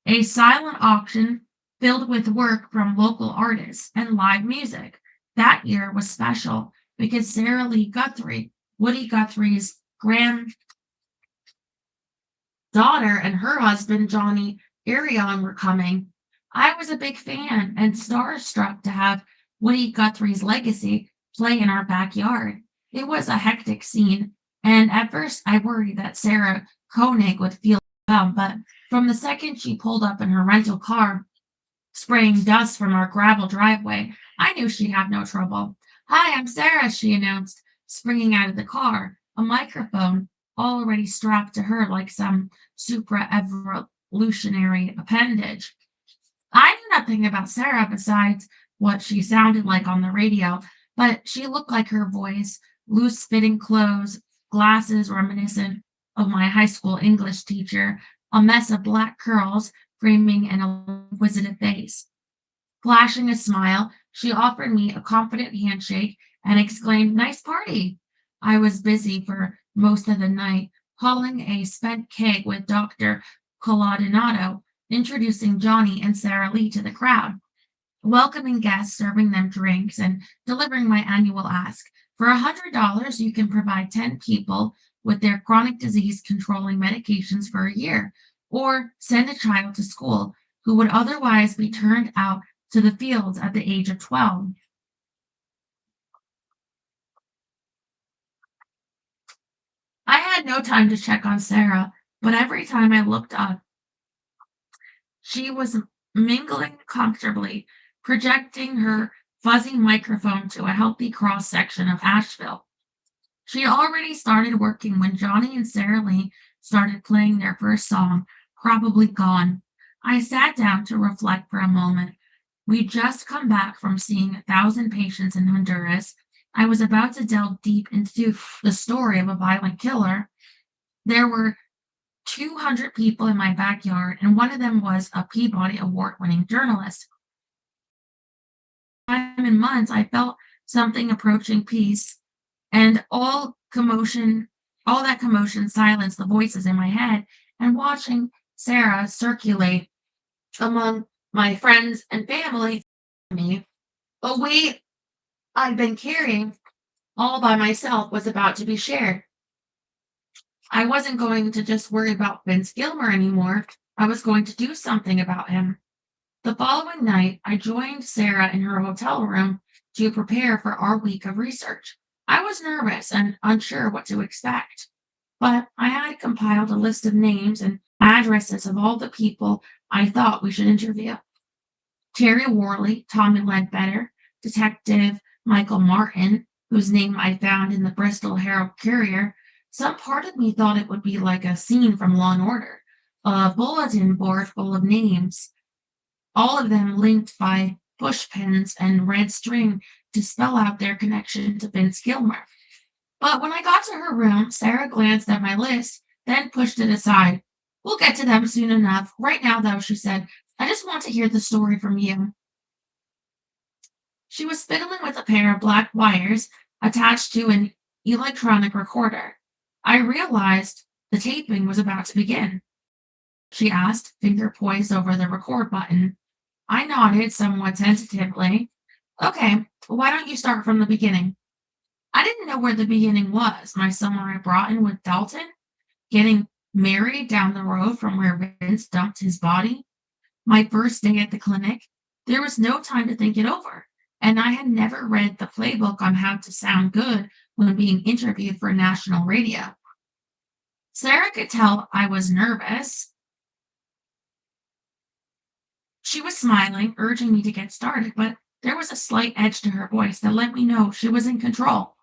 a silent auction filled with work from local artists, and live music. That year was special. because Sarah Lee Guthrie, Woody Guthrie's granddaughter, and her husband, Johnny Arion, were coming. I was a big fan and starstruck to have Woody Guthrie's legacy play in our backyard. It was a hectic scene, and at first I worried that Sarah Koenig would feel dumb, but from the second she pulled up in her rental car, spraying dust from our gravel driveway, I knew she'd have no trouble. "Hi, I'm Sarah," she announced, springing out of the car, a microphone already strapped to her like some supra-evolutionary appendage. I knew nothing about Sarah besides what she sounded like on the radio, but she looked like her voice, loose fitting clothes, glasses reminiscent of my high school English teacher, a mess of black curls framing an inquisitive face. Flashing a smile, she offered me a confident handshake and exclaimed, "Nice party." I was busy for most of the night, hauling a spent keg with Dr. Coladinato, introducing Johnny and Sarah Lee to the crowd, welcoming guests, serving them drinks, and delivering my annual ask. For $100, you can provide 10 people with their chronic disease controlling medications for a year, or send a child to school who would otherwise be turned out to the fields at the age of 12. I had no time to check on Sarah, but every time I looked up, she was mingling comfortably, projecting her fuzzy microphone to a healthy cross section of Asheville. She already started working when Johnny and Sarah Lee started playing their first song, Probably Gone. I sat down to reflect for a moment. We'd just come back from seeing 1,000 patients in Honduras. I was about to delve deep into the story of a violent killer. There were 200 people in my backyard, and one of them was a Peabody Award-winning journalist. In months, I felt something approaching peace, and all that commotion silenced the voices in my head, and watching Sarah circulate among my friends and family, me, a weight I'd been carrying all by myself was about to be shared. I wasn't going to just worry about Vince Gilmer anymore. I was going to do something about him. The following night, I joined Sarah in her hotel room to prepare for our week of research. I was nervous and unsure what to expect, but I had compiled a list of names and addresses of all the people I thought we should interview. Terry Worley, Tommy Ledbetter, Detective Michael Martin, whose name I found in the Bristol Herald Courier. Some part of me thought it would be like a scene from Law and Order, a bulletin board full of names, all of them linked by push pins and red string to spell out their connection to Vince Gilmer. But when I got to her room, Sarah glanced at my list, then pushed it aside. "We'll get to them soon enough. Right now, though," she said, "I just want to hear the story from you." She was fiddling with a pair of black wires attached to an electronic recorder. I realized the taping was about to begin. She asked, finger poised over the record button. I nodded somewhat tentatively. "Okay, why don't you start from the beginning?" I didn't know where the beginning was. My summer at Broughton with Dalton, getting married down the road from where Vince dumped his body, my first day at the clinic. There was no time to think it over, and I had never read the playbook on how to sound good when being interviewed for national radio. Sarah could tell I was nervous. She was smiling, urging me to get started, but there was a slight edge to her voice that let me know she was in control.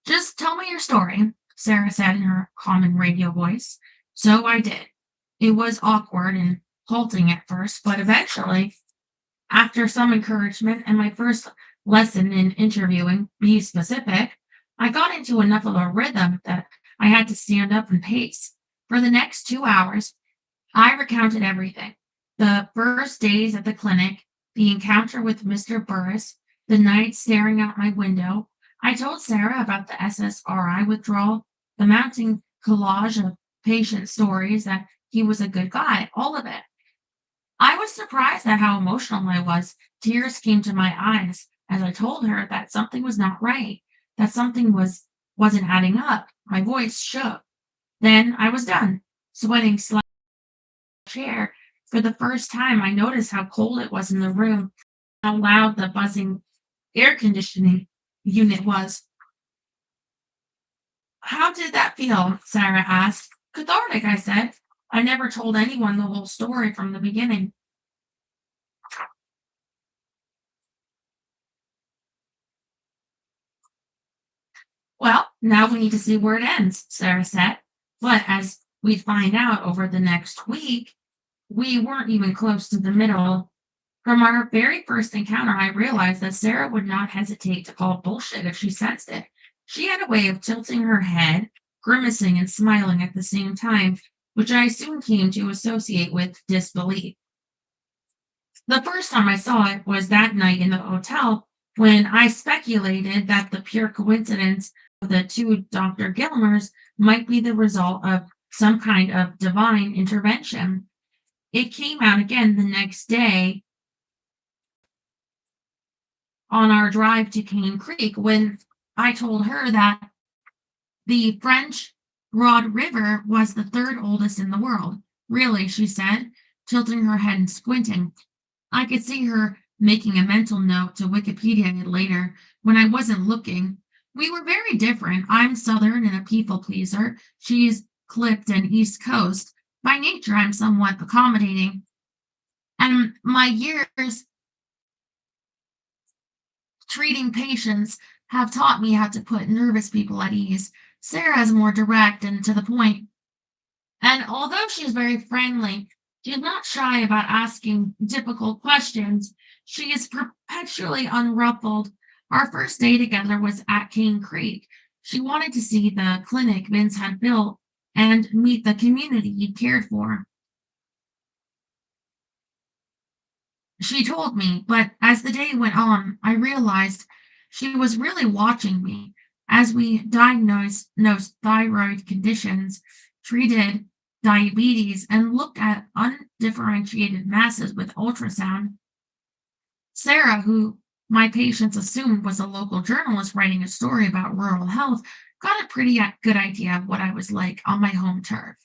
"Just tell me your story," Sarah said in her common radio voice. So I did. It was awkward and halting at first, but eventually, after some encouragement and my first lesson in interviewing, be specific, I got into enough of a rhythm that I had to stand up and pace. For the next 2 hours, I recounted everything: the first days at the clinic, the encounter with Mr. Burris, the night staring out my window. I told Sarah about the SSRI withdrawal, the mounting collage of patient stories that he was a good guy, all of it. I was surprised at how emotional I was. Tears came to my eyes as I told her that something was not right. that something wasn't adding up. My voice shook. Then I was done, sweating slightly in the chair. For the first time, I noticed how cold it was in the room, how loud the buzzing air conditioning unit was. How did that feel? Sarah asked. Cathartic, I said. I never told anyone the whole story from the beginning. Well, now we need to see where it ends, Sarah said. But as we'd find out over the next week, we weren't even close to the middle. From our very first encounter, I realized that Sarah would not hesitate to call bullshit if she sensed it. She had a way of tilting her head, grimacing and smiling at the same time, which I soon came to associate with disbelief. The first time I saw it was that night in the hotel when I speculated that the pure coincidence of the two Dr. Gilmers might be the result of some kind of divine intervention. It came out again the next day on our drive to Cane Creek when I told her that the French Broad River was the third oldest in the world. Really, she said, tilting her head and squinting. I could see her making a mental note to Wikipedia it later when I wasn't looking. We were very different. I'm Southern and a people pleaser. She's clipped and East Coast. By nature, I'm somewhat accommodating. And my years treating patients have taught me how to put nervous people at ease. Sarah's more direct and to the point. And although she's very friendly, she's not shy about asking difficult questions. She is perpetually unruffled. Our first day together was at Cane Creek. She wanted to see the clinic Vince had built and meet the community he cared for. She told me, but as the day went on, I realized she was really watching me as we diagnosed thyroid conditions, treated diabetes, and looked at undifferentiated masses with ultrasound. Sarah, who my patients assumed was a local journalist writing a story about rural health, got a pretty good idea of what I was like on my home turf.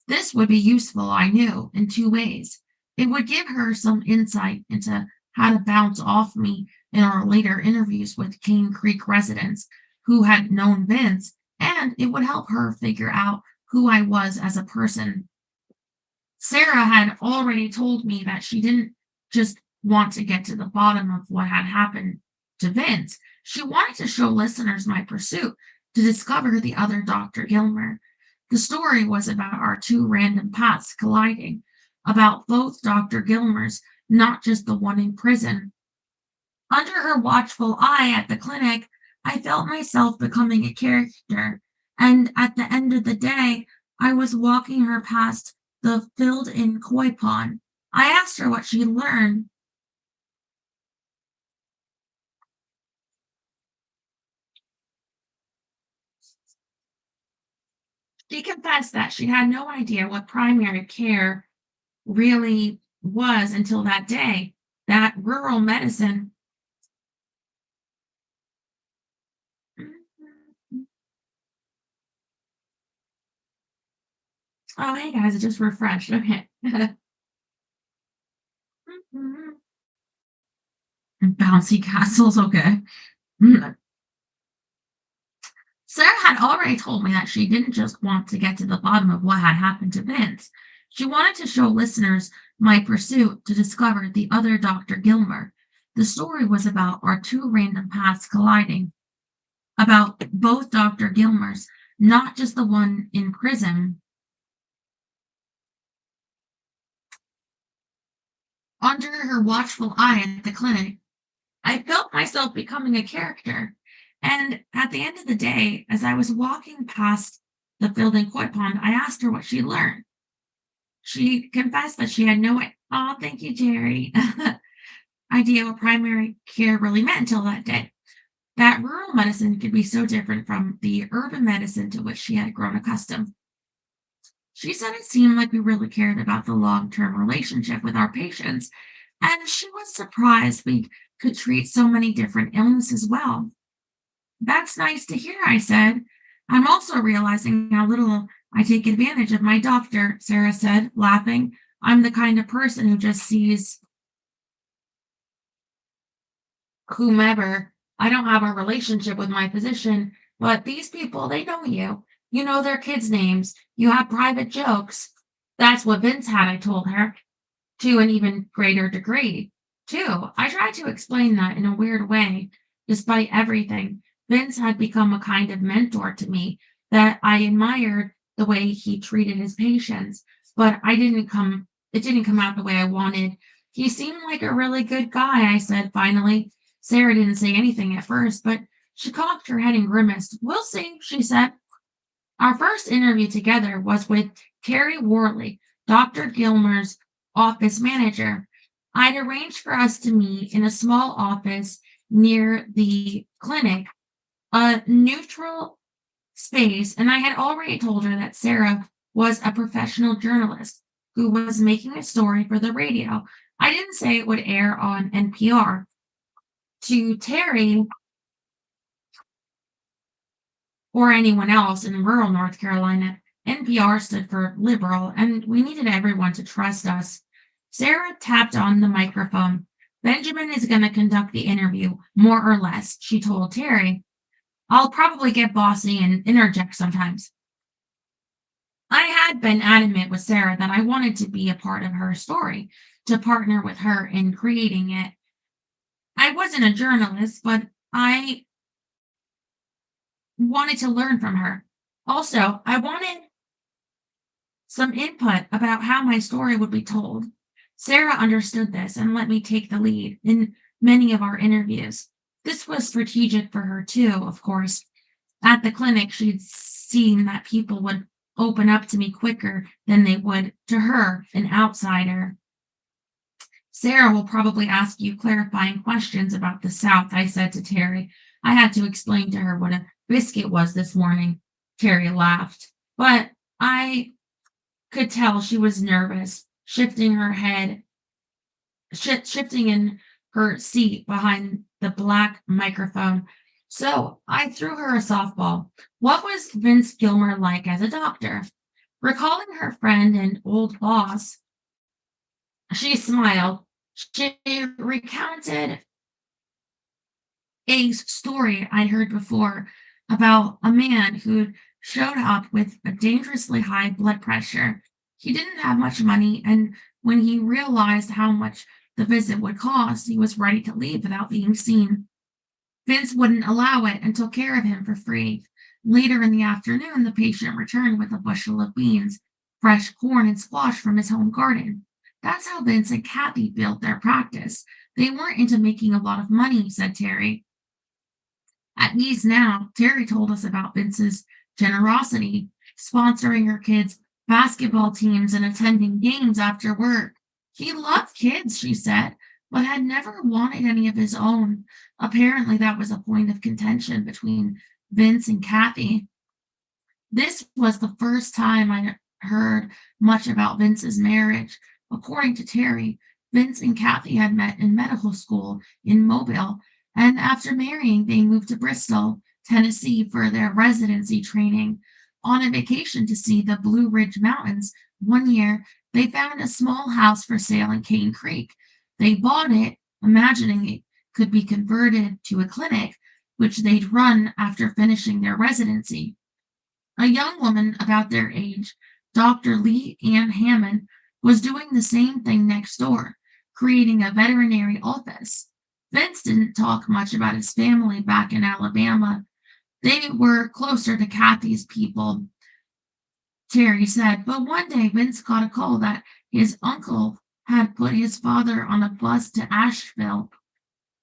This would be useful, I knew, in two ways. It would give her some insight into how to bounce off me in our later interviews with Cane Creek residents who had known Vince, and it would help her figure out who I was as a person. Sarah had already told me that she didn't just want to get to the bottom of what had happened to Vince. She wanted to show listeners my pursuit to discover the other Dr. Gilmer. The story was about our two random paths colliding, about both Dr. Gilmers, not just the one in prison. Under her watchful eye at the clinic, I felt myself becoming a character, and at the end of the day, I was walking her past the filled-in koi pond. I asked her what she learned. She confessed that she had no idea what primary care really was until that day, that rural medicine. Oh, hey guys, it just refreshed. Okay. Bouncy castles, okay. Sarah had already told me that she didn't just want to get to the bottom of what had happened to Vince. She wanted to show listeners my pursuit to discover the other Dr. Gilmer. The story was about our two random paths colliding, about both Dr. Gilmers, not just the one in prison. Under her watchful eye at the clinic, I felt myself becoming a character. And at the end of the day, as I was walking past the filled-in koi pond, I asked her what she learned. She confessed that she had no oh, thank you, Jerry, idea what primary care really meant until that day. That rural medicine could be so different from the urban medicine to which she had grown accustomed. She said it seemed like we really cared about the long-term relationship with our patients, and she was surprised we could treat so many different illnesses well. That's nice to hear, I said. I'm also realizing how little I take advantage of my doctor, Sarah said, laughing. I'm the kind of person who just sees whomever. I don't have a relationship with my physician, but these people, they know you. You know their kids' names. You have private jokes. That's what Vince had, I told her, to an even greater degree. Too, I tried to explain that in a weird way. Despite everything, Vince had become a kind of mentor to me that I admired the way he treated his patients, but it didn't come out the way I wanted. He seemed like a really good guy, I said finally. Sarah didn't say anything at first, but she cocked her head and grimaced. We'll see, she said. Our first interview together was with Carrie Worley, Dr. Gilmer's office manager. I'd arranged for us to meet in a small office near the clinic, a neutral space, and I had already told her that Sarah was a professional journalist who was making a story for the radio. I didn't say it would air on NPR. To Terry or anyone else in rural North Carolina, NPR stood for liberal, and we needed everyone to trust us. Sarah tapped on the microphone. Benjamin is going to conduct the interview, more or less, she told Terry. I'll probably get bossy and interject sometimes. I had been adamant with Sarah that I wanted to be a part of her story, to partner with her in creating it. I wasn't a journalist, but I wanted to learn from her. Also, I wanted some input about how my story would be told. Sarah understood this and let me take the lead in many of our interviews. This was strategic for her, too, of course. At the clinic, she'd seen that people would open up to me quicker than they would to her, an outsider. Sarah will probably ask you clarifying questions about the South, I said to Terry. I had to explain to her what a biscuit was this morning. Terry laughed, but I could tell she was nervous, shifting in her seat behind the black microphone. So I threw her a softball. What was Vince Gilmer like as a doctor? Recalling her friend and old boss, she smiled. She recounted a story I'd heard before about a man who showed up with a dangerously high blood pressure. He didn't have much money, and when he realized how much the visit would cost, he was ready to leave without being seen. Vince wouldn't allow it and took care of him for free. Later in the afternoon, the patient returned with a bushel of beans, fresh corn, and squash from his home garden. That's how Vince and Kathy built their practice. They weren't into making a lot of money, said Terry. At ease now, Terry told us about Vince's generosity, sponsoring her kids' basketball teams and attending games after work. He loved kids, she said, but had never wanted any of his own. Apparently, that was a point of contention between Vince and Kathy. This was the first time I heard much about Vince's marriage. According to Terry, Vince and Kathy had met in medical school in Mobile, and after marrying, they moved to Bristol, Tennessee for their residency training. On a vacation to see the Blue Ridge Mountains, one year they found a small house for sale in Cane Creek. They bought it, imagining it could be converted to a clinic, which they'd run after finishing their residency. A young woman about their age, Dr. Lee Ann Hammond, was doing the same thing next door, creating a veterinary office. Vince didn't talk much about his family back in Alabama. They were closer to Kathy's people, Terry said, but one day Vince got a call that his uncle had put his father on a bus to Asheville.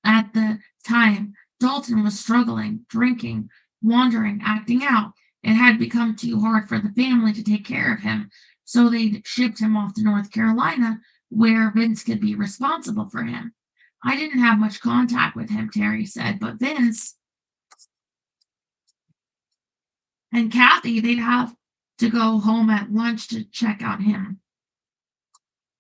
At the time, Dalton was struggling, drinking, wandering, acting out. It had become too hard for the family to take care of him, so they shipped him off to North Carolina, where Vince could be responsible for him. I didn't have much contact with him, Terry said, but Vince and Kathy, they'd have to go home at lunch to check on him,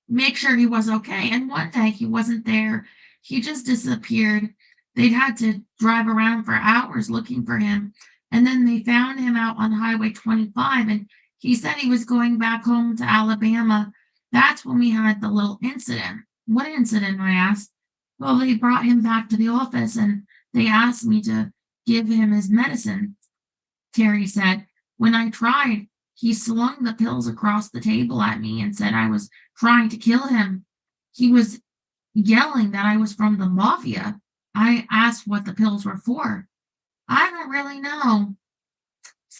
make sure he was okay. And one day he wasn't there. He just disappeared. They'd had to drive around for hours looking for him, and then they found him out on Highway 25, and he said he was going back home to Alabama. That's when we had the little incident. What incident? I asked. Well, they brought him back to the office and they asked me to give him his medicine, Terry said. When I tried, he slung the pills across the table at me and said I was trying to kill him. He was yelling that I was from the mafia. I asked what the pills were for. I don't really know,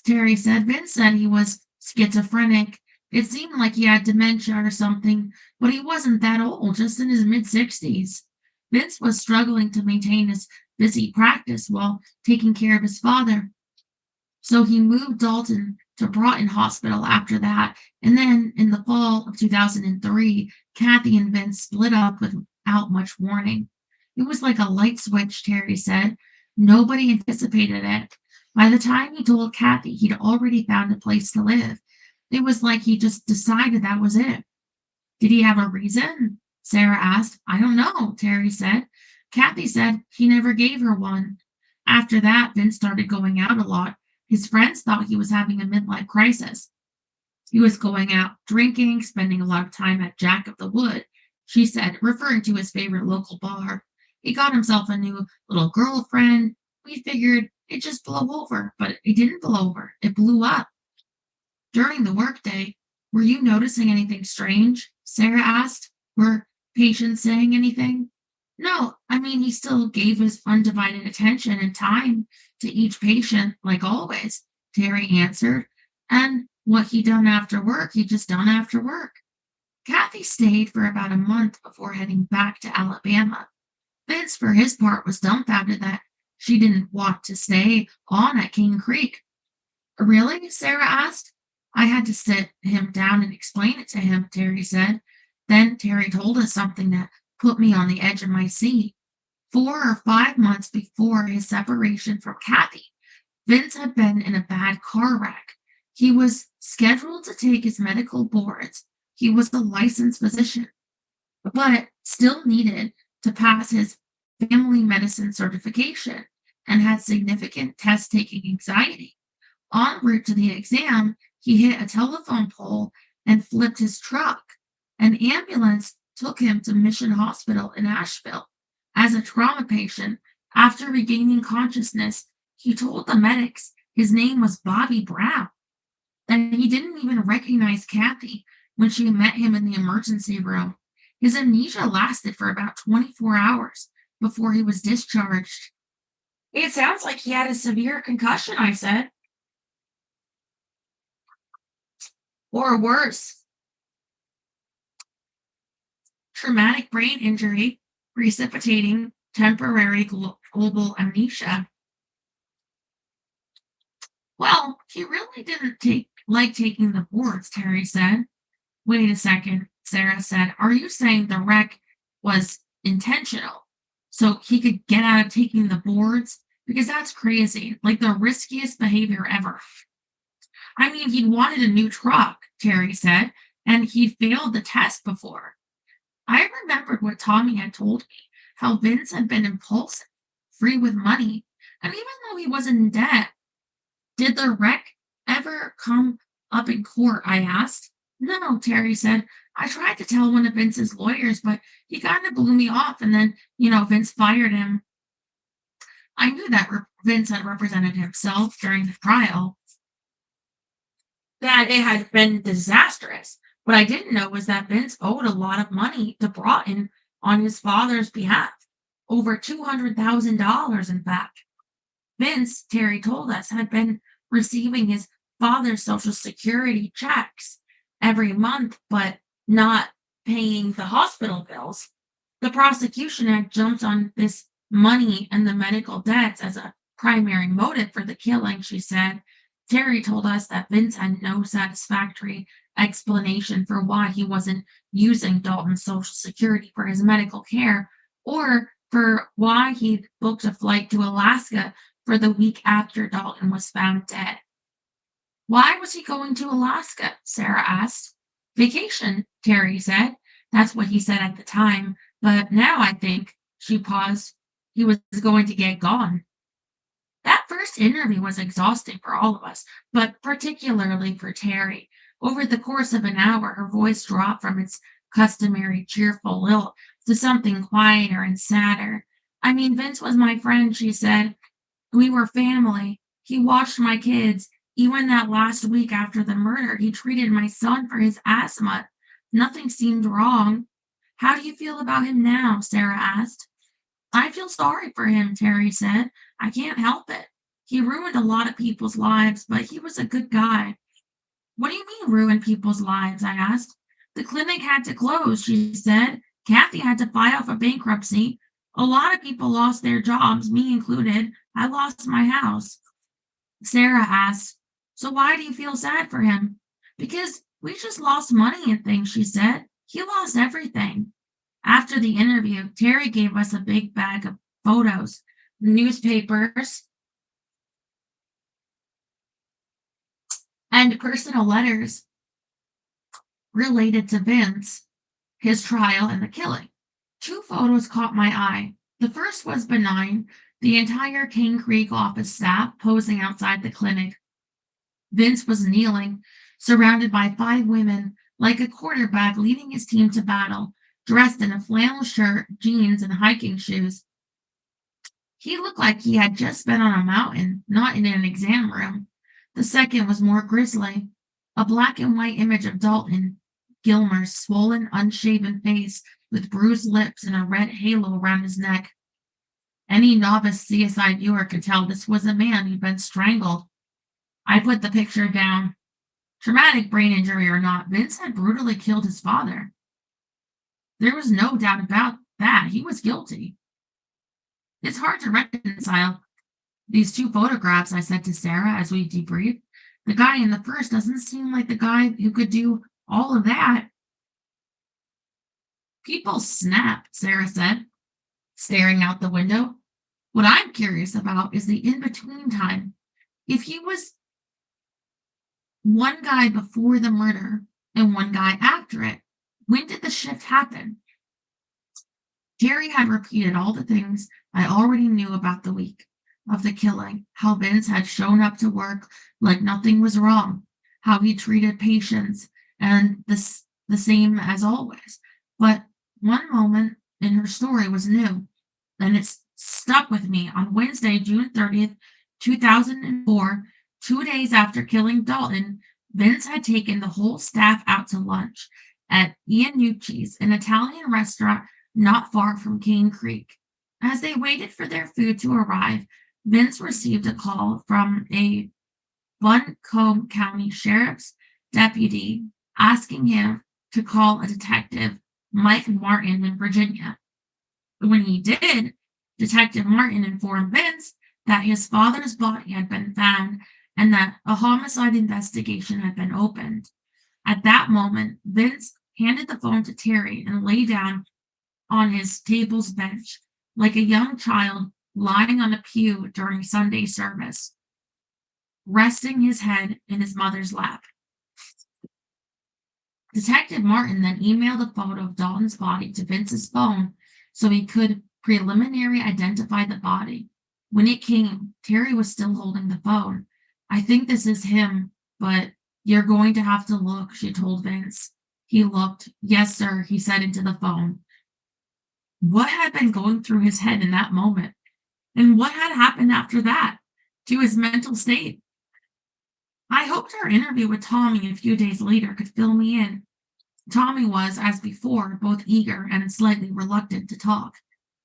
Terry said. Vince said he was schizophrenic. It seemed like he had dementia or something, but he wasn't that old, just in his mid-60s. Vince was struggling to maintain his busy practice while taking care of his father. So he moved Dalton to Broughton Hospital after that. And then in the fall of 2003, Kathy and Vince split up without much warning. It was like a light switch, Terry said. Nobody anticipated it. By the time he told Kathy, he'd already found a place to live. It was like he just decided that was it. Did he have a reason? Sarah asked. I don't know, Terry said. Kathy said he never gave her one. After that, Vince started going out a lot. His friends thought he was having a midlife crisis. He was going out drinking, spending a lot of time at Jack of the Wood, she said, referring to his favorite local bar. He got himself a new little girlfriend. We figured it just blew over, but it didn't blow over. It blew up. During the workday, were you noticing anything strange? Sarah asked. Were patients saying anything? No, I mean, he still gave his undivided attention and time to each patient, like always, Terry answered. And what he done after work, he just done after work. Kathy stayed for about a month before heading back to Alabama. Vince, for his part, was dumbfounded that she didn't want to stay on at King Creek. Really? Sarah asked. I had to sit him down and explain it to him, Terry said. Then Terry told us something that put me on the edge of my seat. 4 or 5 months before his separation from Kathy, Vince had been in a bad car wreck. He was scheduled to take his medical boards. He was a licensed physician, but still needed to pass his family medicine certification and had significant test-taking anxiety. En route to the exam, he hit a telephone pole and flipped his truck. An ambulance took him to Mission Hospital in Asheville. As a trauma patient, after regaining consciousness, he told the medics his name was Bobby Brown, and he didn't even recognize Kathy when she met him in the emergency room. His amnesia lasted for about 24 hours before he was discharged. It sounds like he had a severe concussion, I said. Or worse, traumatic brain injury precipitating temporary global amnesia. Well, he really didn't like taking the boards, Terry said. Wait a second, Sarah said. Are you saying the wreck was intentional so he could get out of taking the boards? Because that's crazy, like the riskiest behavior ever. I mean, he'd wanted a new truck, Terry said, and he'd failed the test before. I remembered what Tommy had told me, how Vince had been impulsive, free with money, and even though he was in debt. Did the wreck ever come up in court? I asked. No, Terry said. I tried to tell one of Vince's lawyers, but he kind of blew me off, and then, Vince fired him. I knew that Vince had represented himself during the trial, that it had been disastrous. What I didn't know was that Vince owed a lot of money to Broughton on his father's behalf, over $200,000, in fact. Vince, Terry told us, had been receiving his father's Social Security checks every month, but not paying the hospital bills. The prosecution had jumped on this money and the medical debts as a primary motive for the killing, she said. Terry told us that Vince had no satisfactory explanation for why he wasn't using Dalton's Social Security for his medical care, or for why he'd booked a flight to Alaska for the week after Dalton was found dead. Why was he going to Alaska? Sarah asked. Vacation, Terry said. That's what he said at the time, but now I think, she paused, he was going to get gone. That first interview was exhausting for all of us, but particularly for Terry. Over the course of an hour, her voice dropped from its customary cheerful lilt to something quieter and sadder. I mean, Vince was my friend, she said. We were family. He watched my kids. Even that last week after the murder, he treated my son for his asthma. Nothing seemed wrong. How do you feel about him now? Sarah asked. I feel sorry for him, Terry said. I can't help it. He ruined a lot of people's lives, but he was a good guy. What do you mean, ruin people's lives? I asked. The clinic had to close, she said. Kathy had to file for bankruptcy. A lot of people lost their jobs, me included. I lost my house. Sarah asked, so why do you feel sad for him? Because we just lost money and things, she said. He lost everything. After the interview, Terry gave us a big bag of photos, newspapers, and personal letters related to Vince, his trial, and the killing. 2 photos caught my eye. The first was benign, the entire Cane Creek office staff posing outside the clinic. Vince was kneeling, surrounded by 5 women, like a quarterback leading his team to battle, dressed in a flannel shirt, jeans, and hiking shoes. He looked like he had just been on a mountain, not in an exam room. The second was more grisly, a black and white image of Dalton Gilmer's swollen, unshaven face with bruised lips and a red halo around his neck. Any novice CSI viewer could tell this was a man who'd been strangled. I put the picture down. Traumatic brain injury or not, Vince had brutally killed his father. There was no doubt about that. He was guilty. It's hard to reconcile these 2 photographs, I said to Sarah as we debriefed. The guy in the first doesn't seem like the guy who could do all of that. People snap, Sarah said, staring out the window. What I'm curious about is the in-between time. If he was one guy before the murder and one guy after it, when did the shift happen? Carrie had repeated all the things I already knew about the week of the killing, how Vince had shown up to work like nothing was wrong, how he treated patients, and the same as always. But one moment in her story was new, and it's stuck with me. On Wednesday, June 30th, 2004, 2 days after killing Dalton, Vince had taken the whole staff out to lunch at Iannucci's, an Italian restaurant not far from Cane Creek. As they waited for their food to arrive, Vince received a call from a Buncombe County Sheriff's deputy asking him to call a detective, Mike Martin, in Virginia. When he did, Detective Martin informed Vince that his father's body had been found and that a homicide investigation had been opened. At that moment, Vince handed the phone to Terry and lay down on his table's bench like a young child lying on a pew during Sunday service, resting his head in his mother's lap. Detective Martin then emailed a photo of Dalton's body to Vince's phone so he could preliminary identify the body. When it came, Terry was still holding the phone. I think this is him, but you're going to have to look, she told Vince. He looked. Yes, sir, he said into the phone. What had been going through his head in that moment? And what had happened after that to his mental state? I hoped our interview with Tommy a few days later could fill me in. Tommy was, as before, both eager and slightly reluctant to talk.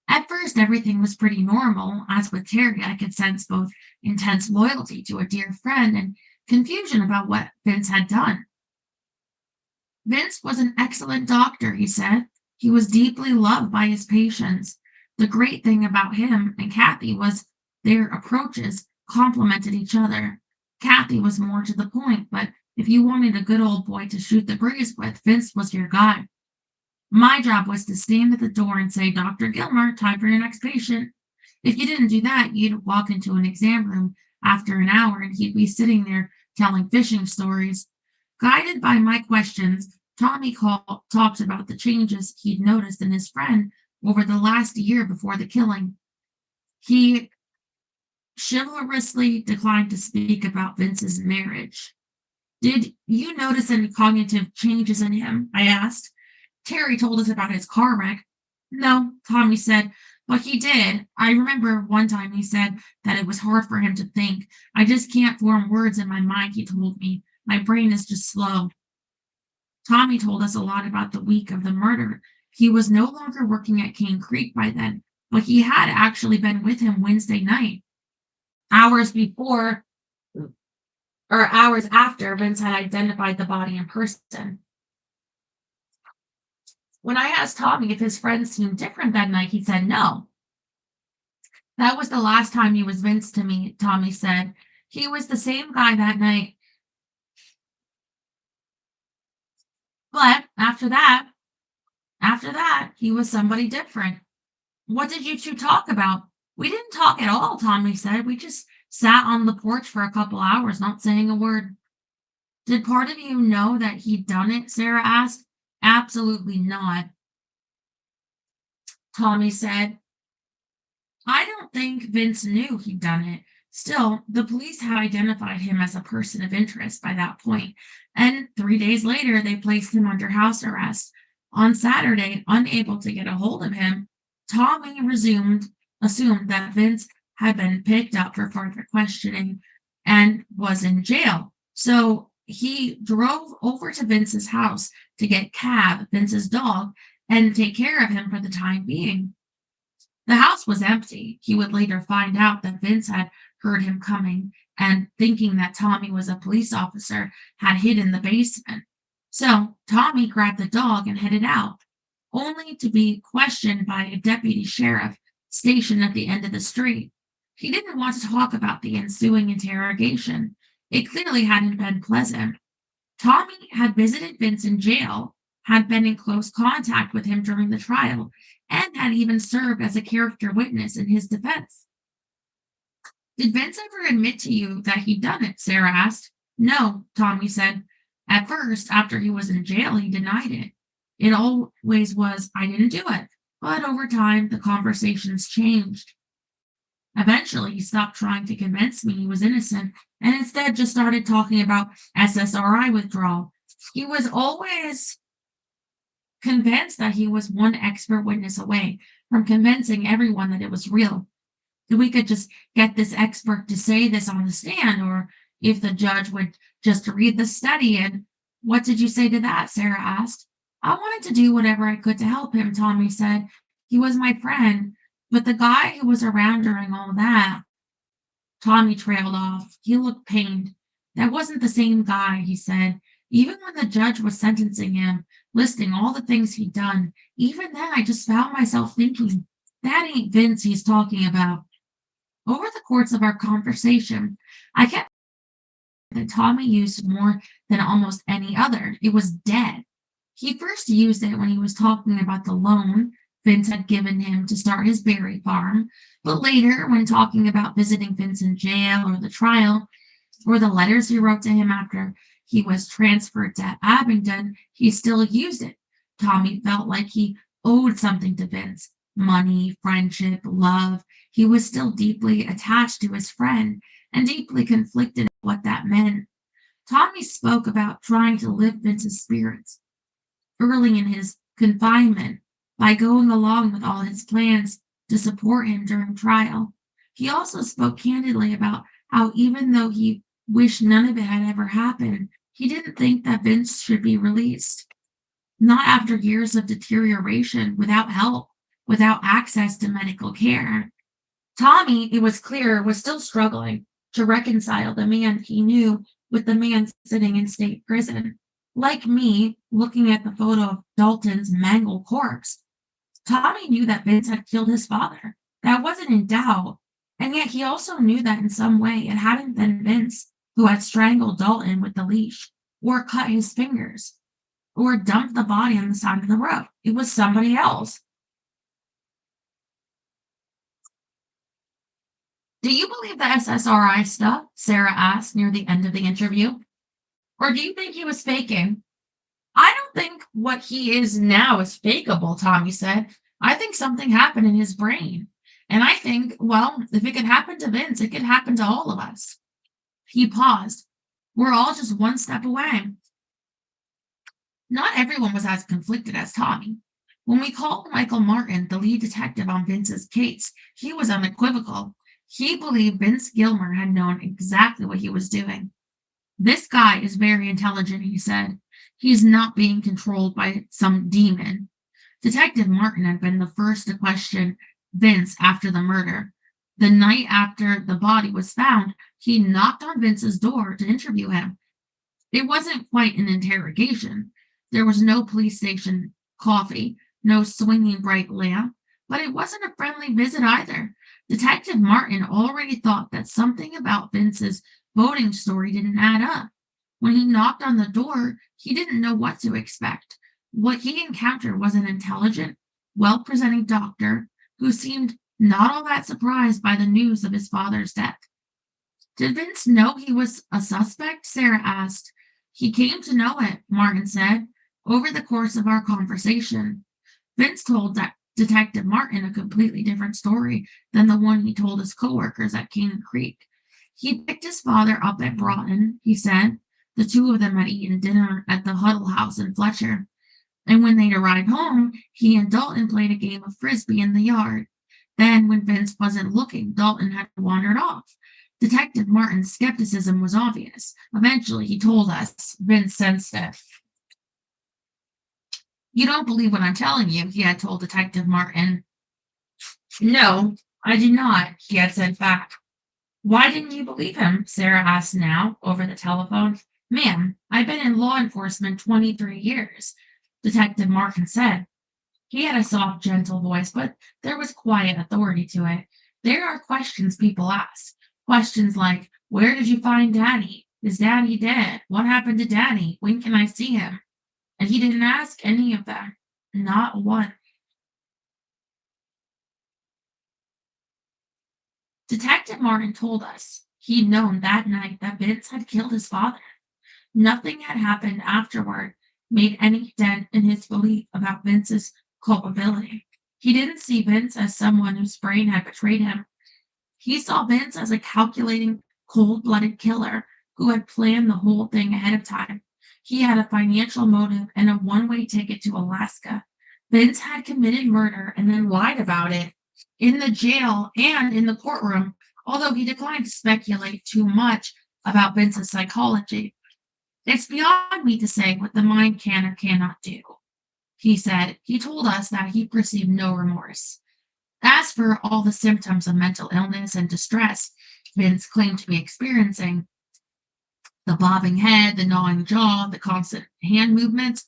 At first, everything was pretty normal. As with Terry, I could sense both intense loyalty to a dear friend and confusion about what Vince had done. Vince was an excellent doctor, he said. He was deeply loved by his patients. The great thing about him and Kathy was their approaches complemented each other. Kathy was more to the point, but if you wanted a good old boy to shoot the breeze with, Vince was your guy. My job was to stand at the door and say, Dr. Gilmer, time for your next patient. If you didn't do that, you'd walk into an exam room after an hour and he'd be sitting there telling fishing stories. Guided by my questions, Tommy talked about the changes he'd noticed in his friend over the last year before the killing. He chivalrously declined to speak about Vince's marriage. Did you notice any cognitive changes in him? I asked. Terry told us about his car wreck. No, Tommy said, but he did. I remember one time he said that it was hard for him to think. I just can't form words in my mind, he told me. My brain is just slow. Tommy told us a lot about the week of the murder. He was no longer working at Cane Creek by then, but he had actually been with him Wednesday night. Hours before, or hours after, Vince had identified the body in person. When I asked Tommy if his friends seemed different that night, he said no. That was the last time he was Vince to me, Tommy said. He was the same guy that night. But after that, he was somebody different. What did you two talk about? We didn't talk at all, Tommy said. We just sat on the porch for a couple hours, not saying a word. Did part of you know that he'd done it? Sarah asked. Absolutely not, Tommy said. I don't think Vince knew he'd done it. Still, the police had identified him as a person of interest by that point, and 3 days later they placed him under house arrest. On Saturday, unable to get a hold of him, Tommy assumed that Vince had been picked up for further questioning and was in jail. So he drove over to Vince's house to get Cab, Vince's dog, and take care of him for the time being. The house was empty. He would later find out that Vince had heard him coming and, thinking that Tommy was a police officer, had hid in the basement. So Tommy grabbed the dog and headed out, only to be questioned by a deputy sheriff stationed at the end of the street. He didn't want to talk about the ensuing interrogation. It clearly hadn't been pleasant. Tommy had visited Vince in jail, had been in close contact with him during the trial, and had even served as a character witness in his defense. Did Vince ever admit to you that he'd done it? Sarah asked. No, Tommy said. At first, after he was in jail, he denied it. It always was, I didn't do it. But over time, the conversations changed. Eventually, he stopped trying to convince me he was innocent and instead just started talking about SSRI withdrawal. He was always convinced that he was one expert witness away from convincing everyone that it was real. If we could just get this expert to say this on the stand, or if the judge would just read the study. And what did you say to that? Sarah asked. I wanted to do whatever I could to help him, Tommy said. He was my friend, but the guy who was around during all that. Tommy trailed off. He looked pained. That wasn't the same guy, he said. Even when the judge was sentencing him, listing all the things he'd done, even then I just found myself thinking, that ain't Vince he's talking about. Over the course of our conversation, I kept that Tommy used more than almost any other. It was dead. He first used it when he was talking about the loan Vince had given him to start his berry farm, but later, when talking about visiting Vince in jail or the trial, or the letters he wrote to him after he was transferred to Abingdon, he still used it. Tommy felt like he owed something to Vince. Money, friendship, love. He was still deeply attached to his friend and deeply conflicted at what that meant. Tommy spoke about trying to lift Vince's spirits early in his confinement by going along with all his plans to support him during trial. He also spoke candidly about how, even though he wished none of it had ever happened, he didn't think that Vince should be released. Not after years of deterioration, without help, without access to medical care. Tommy, it was clear, was still struggling to reconcile the man he knew with the man sitting in state prison. Like me, looking at the photo of Dalton's mangled corpse, Tommy knew that Vince had killed his father. That wasn't in doubt. And yet he also knew that in some way it hadn't been Vince who had strangled Dalton with the leash, or cut his fingers, or dumped the body on the side of the road. It was somebody else. Do you believe the SSRI stuff? Sarah asked near the end of the interview. Or do you think he was faking? I don't think what he is now is fakeable, Tommy said. I think something happened in his brain. And I think, well, if it could happen to Vince, it could happen to all of us. He paused. We're all just one step away. Not everyone was as conflicted as Tommy. When we called Michael Martin, the lead detective on Vince's case, he was unequivocal. He believed Vince Gilmer had known exactly what he was doing. This guy is very intelligent, he said. He's not being controlled by some demon. Detective Martin had been the first to question Vince after the murder. The night after the body was found, he knocked on Vince's door to interview him. It wasn't quite an interrogation. There was no police station coffee, no swinging bright lamp, but it wasn't a friendly visit either. Detective Martin already thought that something about Vince's voting story didn't add up. When he knocked on the door, he didn't know what to expect. What he encountered was an intelligent, well-presenting doctor who seemed not all that surprised by the news of his father's death. Did Vince know he was a suspect? Sarah asked. He came to know it, Martin said, over the course of our conversation. Vince told Detective Martin a completely different story than the one he told his coworkers at Cane Creek. He picked his father up at Broughton, he said. The two of them had eaten dinner at the Huddle House in Fletcher. And when they'd arrived home, he and Dalton played a game of frisbee in the yard. Then, when Vince wasn't looking, Dalton had wandered off. Detective Martin's skepticism was obvious. Eventually, he told us, Vince sensed it. You don't believe what I'm telling you, he had told Detective Martin. No, I do not, he had said back. Why didn't you believe him? Sarah asked now, over the telephone. Ma'am, I've been in law enforcement 23 years, Detective Martin said. He had a soft, gentle voice, but there was quiet authority to it. There are questions people ask. Questions like, where did you find Daddy? Is Daddy dead? What happened to Daddy? When can I see him? And he didn't ask any of them. Not one. Detective Martin told us he'd known that night that Vince had killed his father. Nothing had happened afterward made any dent in his belief about Vince's culpability. He didn't see Vince as someone whose brain had betrayed him. He saw Vince as a calculating, cold-blooded killer who had planned the whole thing ahead of time. He had a financial motive and a one-way ticket to Alaska. Vince had committed murder and then lied about it in the jail and in the courtroom, although he declined to speculate too much about Vince's psychology. It's beyond me to say what the mind can or cannot do, he said. He told us that he perceived no remorse. As for all the symptoms of mental illness and distress Vince claimed to be experiencing, the bobbing head, the gnawing jaw, the constant hand movements,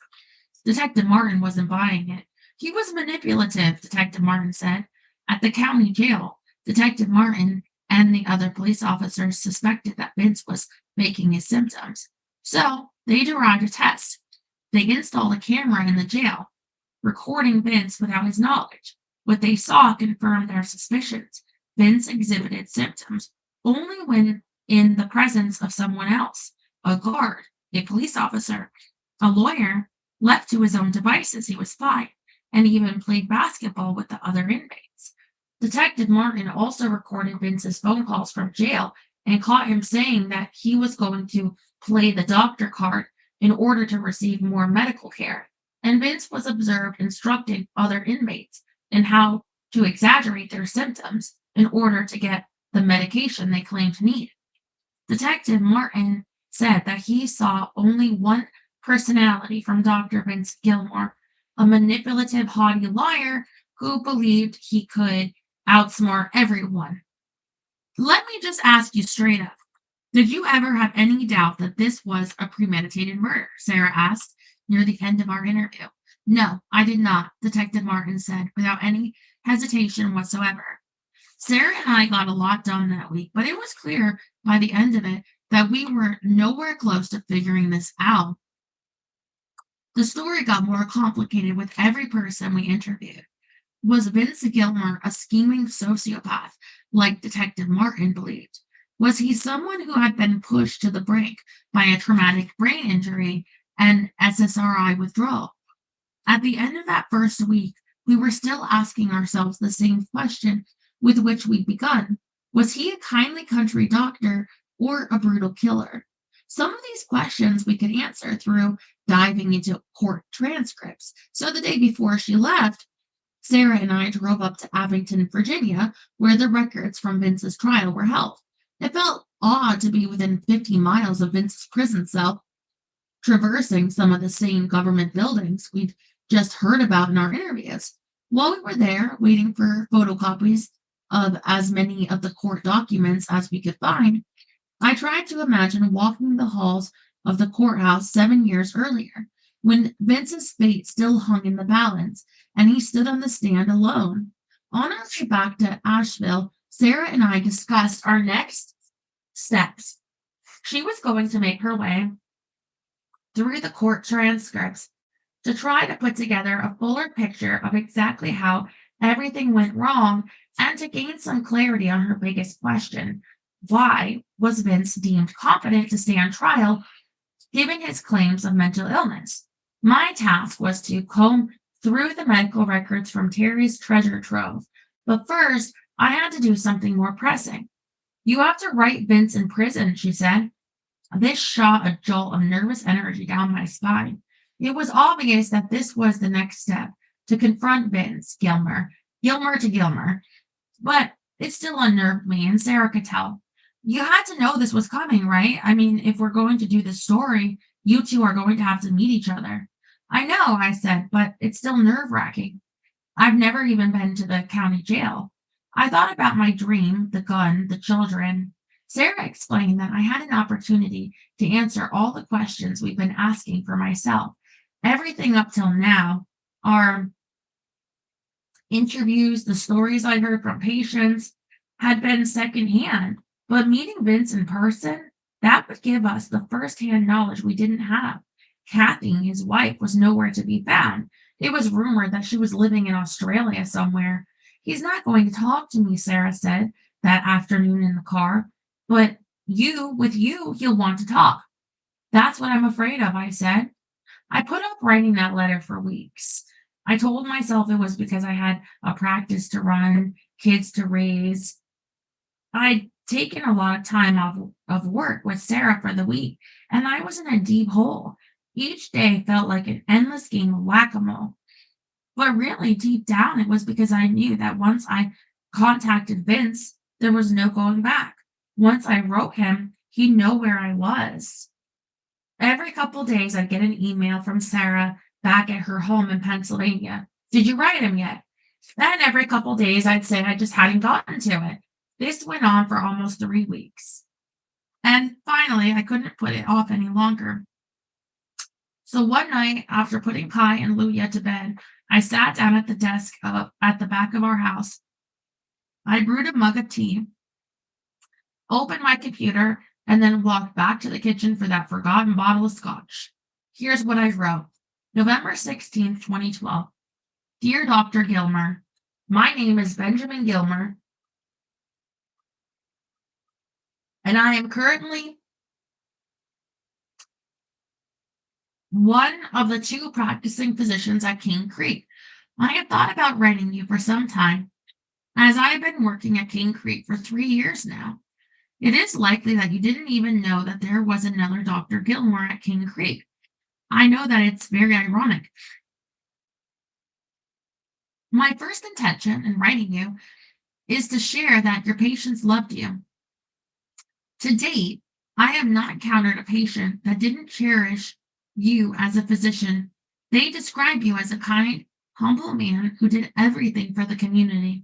Detective Martin wasn't buying it. He was manipulative, Detective Martin said. At the county jail, Detective Martin and the other police officers suspected that Vince was faking his symptoms. So they derived a test. They installed a camera in the jail, recording Vince without his knowledge. What they saw confirmed their suspicions. Vince exhibited symptoms only when in the presence of someone else, a guard, a police officer, a lawyer. Left to his own devices, he was fine, and even played basketball with the other inmates. Detective Martin also recorded Vince's phone calls from jail and caught him saying that he was going to play the doctor card in order to receive more medical care. And Vince was observed instructing other inmates in how to exaggerate their symptoms in order to get the medication they claimed needed. Detective Martin said that he saw only one personality from Dr. Vince Gilmore, a manipulative, haughty liar who believed he could outsmart everyone. Let me just ask you straight up. Did you ever have any doubt that this was a premeditated murder? Sarah asked near the end of our interview. No, I did not, Detective Martin said, without any hesitation whatsoever. Sarah and I got a lot done that week, but it was clear by the end of it that we were nowhere close to figuring this out. The story got more complicated with every person we interviewed. Was Vince Gilmer a scheming sociopath, like Detective Martin believed? Was he someone who had been pushed to the brink by a traumatic brain injury and SSRI withdrawal? At the end of that first week, we were still asking ourselves the same question. with which we'd begun. Was he a kindly country doctor or a brutal killer? Some of these questions we could answer through diving into court transcripts. So the day before she left, Sarah and I drove up to Abington, Virginia, where the records from Vince's trial were held. It felt odd to be within 50 miles of Vince's prison cell, traversing some of the same government buildings we'd just heard about in our interviews. While we were there, waiting for photocopies of as many of the court documents as we could find, I tried to imagine walking the halls of the courthouse 7 years earlier, when Vince's fate still hung in the balance, and he stood on the stand alone. On our way back to Asheville, Sarah and I discussed our next steps. She was going to make her way through the court transcripts to try to put together a fuller picture of exactly how everything went wrong and to gain some clarity on her biggest question. Why was Vince deemed competent to stand trial given his claims of mental illness? My task was to comb through the medical records from Terry's treasure trove. But first, I had to do something more pressing. You have to write Vince in prison, she said. This shot a jolt of nervous energy down my spine. It was obvious that this was the next step, to confront Vince, Gilmer to Gilmer. But it still unnerved me, and Sarah could tell. You had to know this was coming, right? I mean, if we're going to do this story, you two are going to have to meet each other. I know, I said, but it's still nerve-wracking. I've never even been to the county jail. I thought about my dream, the gun, the children. Sarah explained that I had an opportunity to answer all the questions we've been asking for myself. Everything up till now are interviews, the stories I heard from patients had been secondhand, but meeting Vince in person, that would give us the firsthand knowledge we didn't have. Kathy, his wife, was nowhere to be found. It was rumored that she was living in Australia somewhere. He's not going to talk to me, Sarah said that afternoon in the car, but with you, he'll want to talk. That's what I'm afraid of, I said. I put off writing that letter for weeks. I told myself it was because I had a practice to run, kids to raise. I'd taken a lot of time off of work with Sarah for the week, and I was in a deep hole. Each day felt like an endless game of whack-a-mole. But really, deep down, it was because I knew that once I contacted Vince, there was no going back. Once I wrote him, he'd know where I was. Every couple days, I'd get an email from Sarah back at her home in Pennsylvania. Did you write him yet? Then every couple days, I'd say I just hadn't gotten to it. This went on for almost 3 weeks. And finally, I couldn't put it off any longer. So one night, after putting Kai and Luya to bed, I sat down at the desk at the back of our house. I brewed a mug of tea, opened my computer, and then walked back to the kitchen for that forgotten bottle of scotch. Here's what I wrote. November 16th, 2012. Dear Dr. Gilmer, my name is Benjamin Gilmer, and I am currently one of the 2 practicing physicians at King Creek. I have thought about writing you for some time, as I have been working at King Creek for 3 years now. It is likely that you didn't even know that there was another Dr. Gilmore at King Creek. I know that it's very ironic. My first intention in writing you is to share that your patients loved you. To date, I have not encountered a patient that didn't cherish you as a physician. They describe you as a kind, humble man who did everything for the community.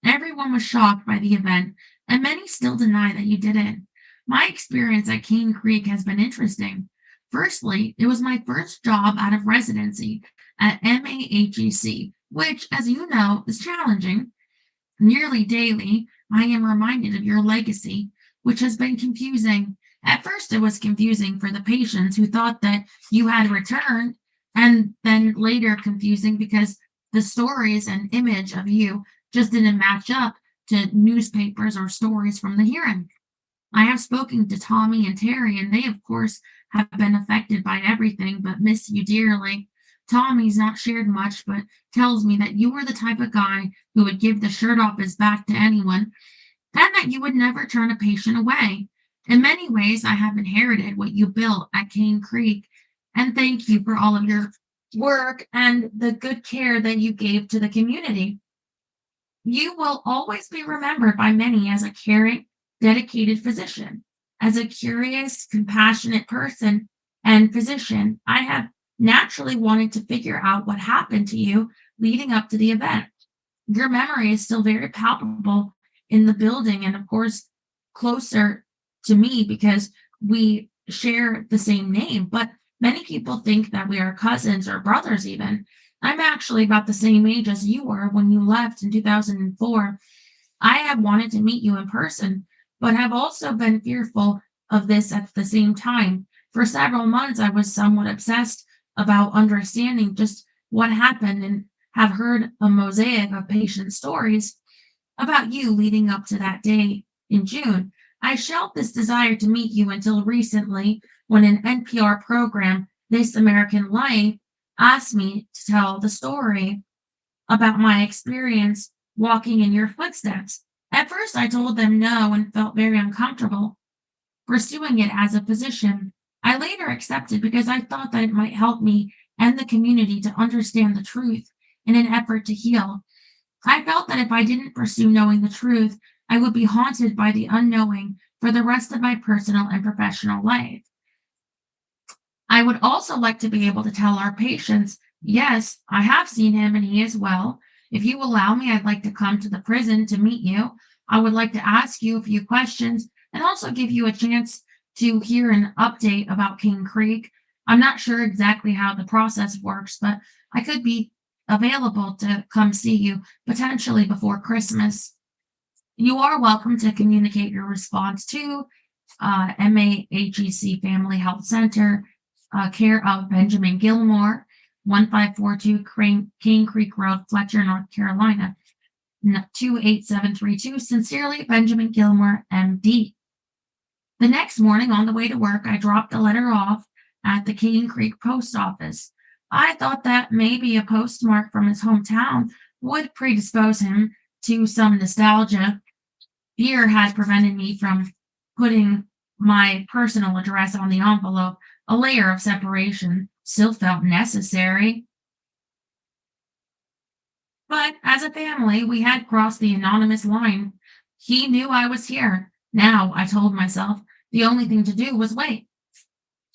Everyone was shocked by the event, and many still deny that you did it. My experience at King Creek has been interesting. Firstly, it was my first job out of residency at MAHEC, which, as you know, is challenging. Nearly daily, I am reminded of your legacy, which has been confusing. At first, it was confusing for the patients who thought that you had returned, and then later confusing because the stories and image of you just didn't match up to newspapers or stories from the hearing. I have spoken to Tommy and Terry, and they, of course, have been affected by everything but miss you dearly. Tommy's not shared much, but tells me that you were the type of guy who would give the shirt off his back to anyone, and that you would never turn a patient away. In many ways, I have inherited what you built at Cane Creek, and thank you for all of your work and the good care that you gave to the community. You will always be remembered by many as a caring, dedicated physician. As a curious, compassionate person and physician, I have naturally wanted to figure out what happened to you leading up to the event. Your memory is still very palpable in the building, and of course, closer to me because we share the same name. But many people think that we are cousins or brothers, even. I'm actually about the same age as you were when you left in 2004. I have wanted to meet you in person, but have also been fearful of this at the same time. For several months, I was somewhat obsessed about understanding just what happened and have heard a mosaic of patient stories about you leading up to that day in June. I shelved this desire to meet you until recently when an NPR program, This American Life, asked me to tell the story about my experience walking in your footsteps. At first, I told them no and felt very uncomfortable pursuing it as a physician. I later accepted because I thought that it might help me and the community to understand the truth in an effort to heal. I felt that if I didn't pursue knowing the truth, I would be haunted by the unknowing for the rest of my personal and professional life. I would also like to be able to tell our patients, yes, I have seen him and he is well. If you allow me, I'd like to come to the prison to meet you. I would like to ask you a few questions and also give you a chance to hear an update about King Creek. I'm not sure exactly how the process works, but I could be available to come see you potentially before Christmas. You are welcome to communicate your response to MAHEC Family Health Center, care of Benjamin Gilmore, 1542 Cane Creek Road, Fletcher, North Carolina, 28732. Sincerely, Benjamin Gilmore, MD. The next morning on the way to work, I dropped the letter off at the Cane Creek post office. I thought that maybe a postmark from his hometown would predispose him to some nostalgia. Fear had prevented me from putting my personal address on the envelope. A layer of separation still felt necessary. But as a family, we had crossed the anonymous line. He knew I was here. Now, I told myself, the only thing to do was wait.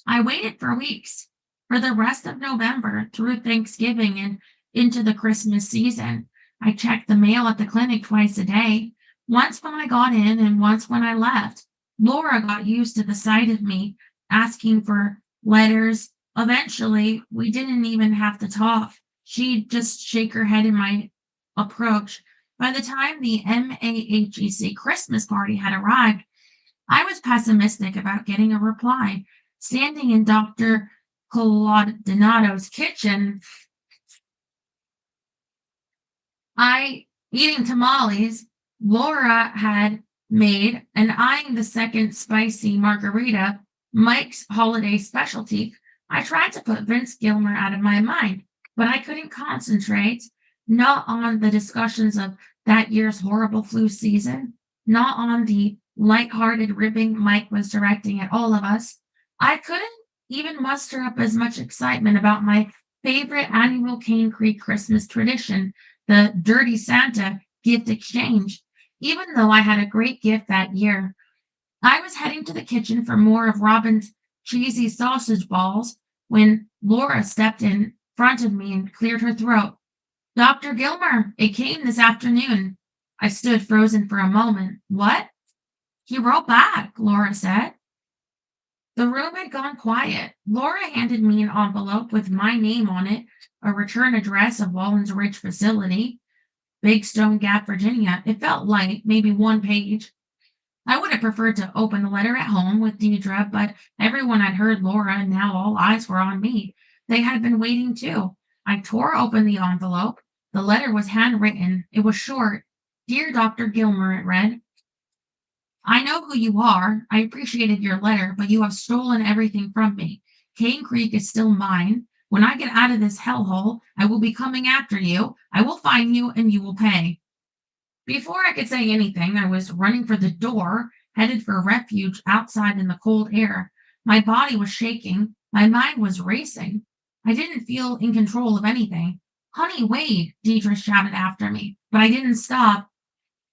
I waited for weeks, for the rest of November, through Thanksgiving and into the Christmas season. I checked the mail at the clinic twice a day, once when I got in and once when I left. Laura got used to the sight of me asking for letters. Eventually, we didn't even have to talk. She'd just shake her head in my approach. By the time the MAHEC Christmas party had arrived, I was pessimistic about getting a reply. Standing in Dr. Coladonato's kitchen, eating tamales Laura had made and eyeing the second spicy margarita, Mike's holiday specialty, I tried to put Vince Gilmer out of my mind, but I couldn't concentrate, not on the discussions of that year's horrible flu season, not on the light-hearted ribbing Mike was directing at all of us. I couldn't even muster up as much excitement about my favorite annual Cane Creek Christmas tradition, the Dirty Santa gift exchange, even though I had a great gift that year. I was heading to the kitchen for more of Robin's cheesy sausage balls when Laura stepped in front of me and cleared her throat. Dr. Gilmer, it came this afternoon. I stood frozen for a moment. What? He wrote back, Laura said. The room had gone quiet. Laura handed me an envelope with my name on it, a return address of Wallens Ridge facility, Big Stone Gap, Virginia. It felt light, maybe one page. I would have preferred to open the letter at home with Deidre, but everyone had heard Laura, and now all eyes were on me. They had been waiting too. I tore open the envelope. The letter was handwritten. It was short. Dear Dr. Gilmer, it read. I know who you are. I appreciated your letter, but you have stolen everything from me. Cane Creek is still mine. When I get out of this hellhole, I will be coming after you. I will find you and you will pay. Before I could say anything, I was running for the door, headed for refuge outside in the cold air. My body was shaking. My mind was racing. I didn't feel in control of anything. Honey, wait, Deidre shouted after me, but I didn't stop.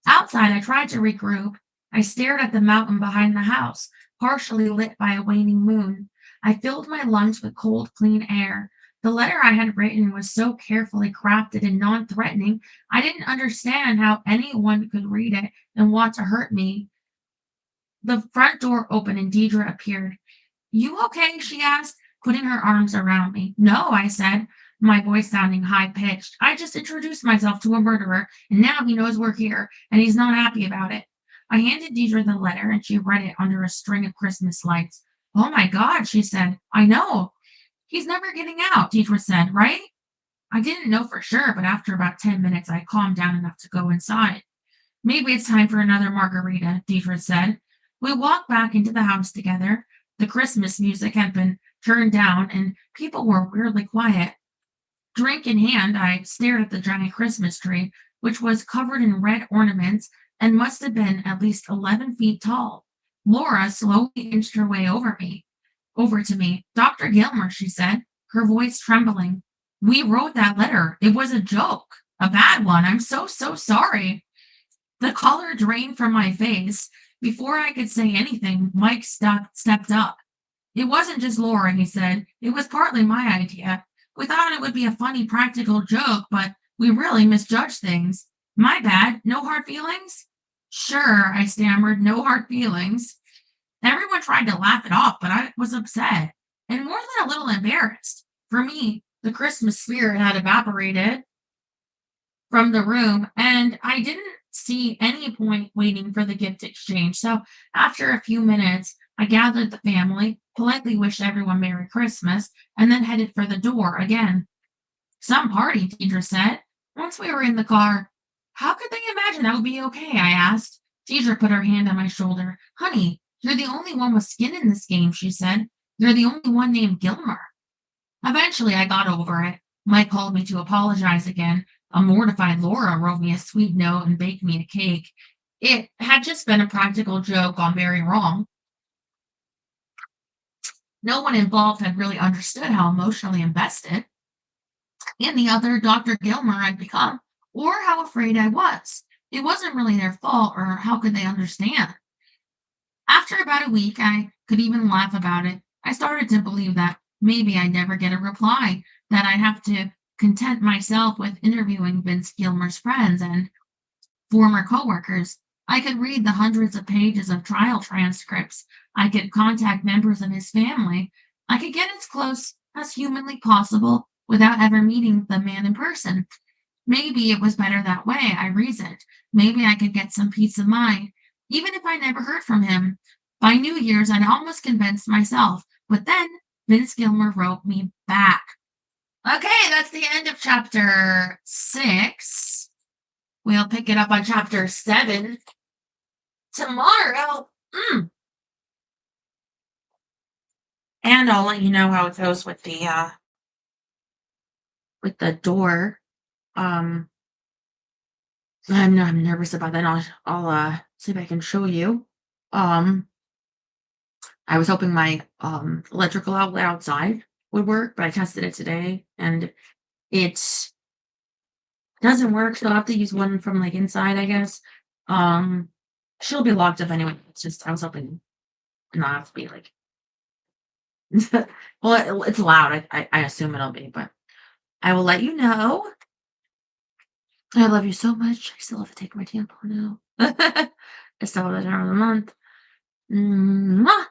Outside, I tried to regroup. I stared at the mountain behind the house, partially lit by a waning moon. I filled my lungs with cold, clean air. The letter I had written was so carefully crafted and non threatening, I didn't understand how anyone could read it and want to hurt me. The front door opened and Deidre appeared. You okay? She asked, putting her arms around me. No, I said, my voice sounding high pitched. I just introduced myself to a murderer, and now he knows we're here, and he's not happy about it. I handed Deidre the letter, and she read it under a string of Christmas lights. Oh my God, she said. I know. He's never getting out, Deidre said, right? I didn't know for sure, but after about 10 minutes, I calmed down enough to go inside. Maybe it's time for another margarita, Deidre said. We walked back into the house together. The Christmas music had been turned down, and people were weirdly quiet. Drink in hand, I stared at the giant Christmas tree, which was covered in red ornaments and must have been at least 11 feet tall. Laura slowly inched her way over to me. Dr. Gilmer, she said, her voice trembling. We wrote that letter. It was a joke, a bad one. I'm so sorry. The color drained from my face. Before I could say anything, Mike stepped up. It wasn't just Laura, he said. It was partly my idea. We thought it would be a funny practical joke, but we really misjudged things. My bad. No hard feelings? Sure, I stammered. No hard feelings. Everyone tried to laugh it off, but I was upset and more than a little embarrassed. For me, the Christmas spirit had evaporated from the room, and I didn't see any point waiting for the gift exchange. So after a few minutes, I gathered the family, politely wished everyone Merry Christmas, and then headed for the door again. Some party, Deidre said. Once we were in the car, how could they imagine that would be okay? I asked. Deidre put her hand on my shoulder. Honey, you're the only one with skin in this game, she said. You're the only one named Gilmer. Eventually, I got over it. Mike called me to apologize again. A mortified Laura wrote me a sweet note and baked me a cake. It had just been a practical joke gone very wrong. No one involved had really understood how emotionally invested in the other Dr. Gilmer I'd become, or how afraid I was. It wasn't really their fault, or how could they understand? After about a week, I could even laugh about it. I started to believe that maybe I'd never get a reply, that I'd have to content myself with interviewing Vince Gilmer's friends and former coworkers. I could read the hundreds of pages of trial transcripts. I could contact members of his family. I could get as close as humanly possible without ever meeting the man in person. Maybe it was better that way, I reasoned. Maybe I could get some peace of mind, even if I never heard from him. By New Year's, I'd almost convinced myself, but then Vince Gilmer wrote me back. Okay, that's the end of chapter 6. We'll pick it up on chapter 7 tomorrow. And I'll let you know how it goes with the door. I'm nervous about that. I'll see if I can show you. I was hoping my electrical outlet outside would work, but I tested it today and it doesn't work, so I'll have to use one from like inside, I guess. She'll be locked up anyway. It's just I was hoping not have to be like well, it's loud. I assume it'll be, but I will let you know. I love you so much. I still have to take my tampon now. I still have the time of the month. Mwah!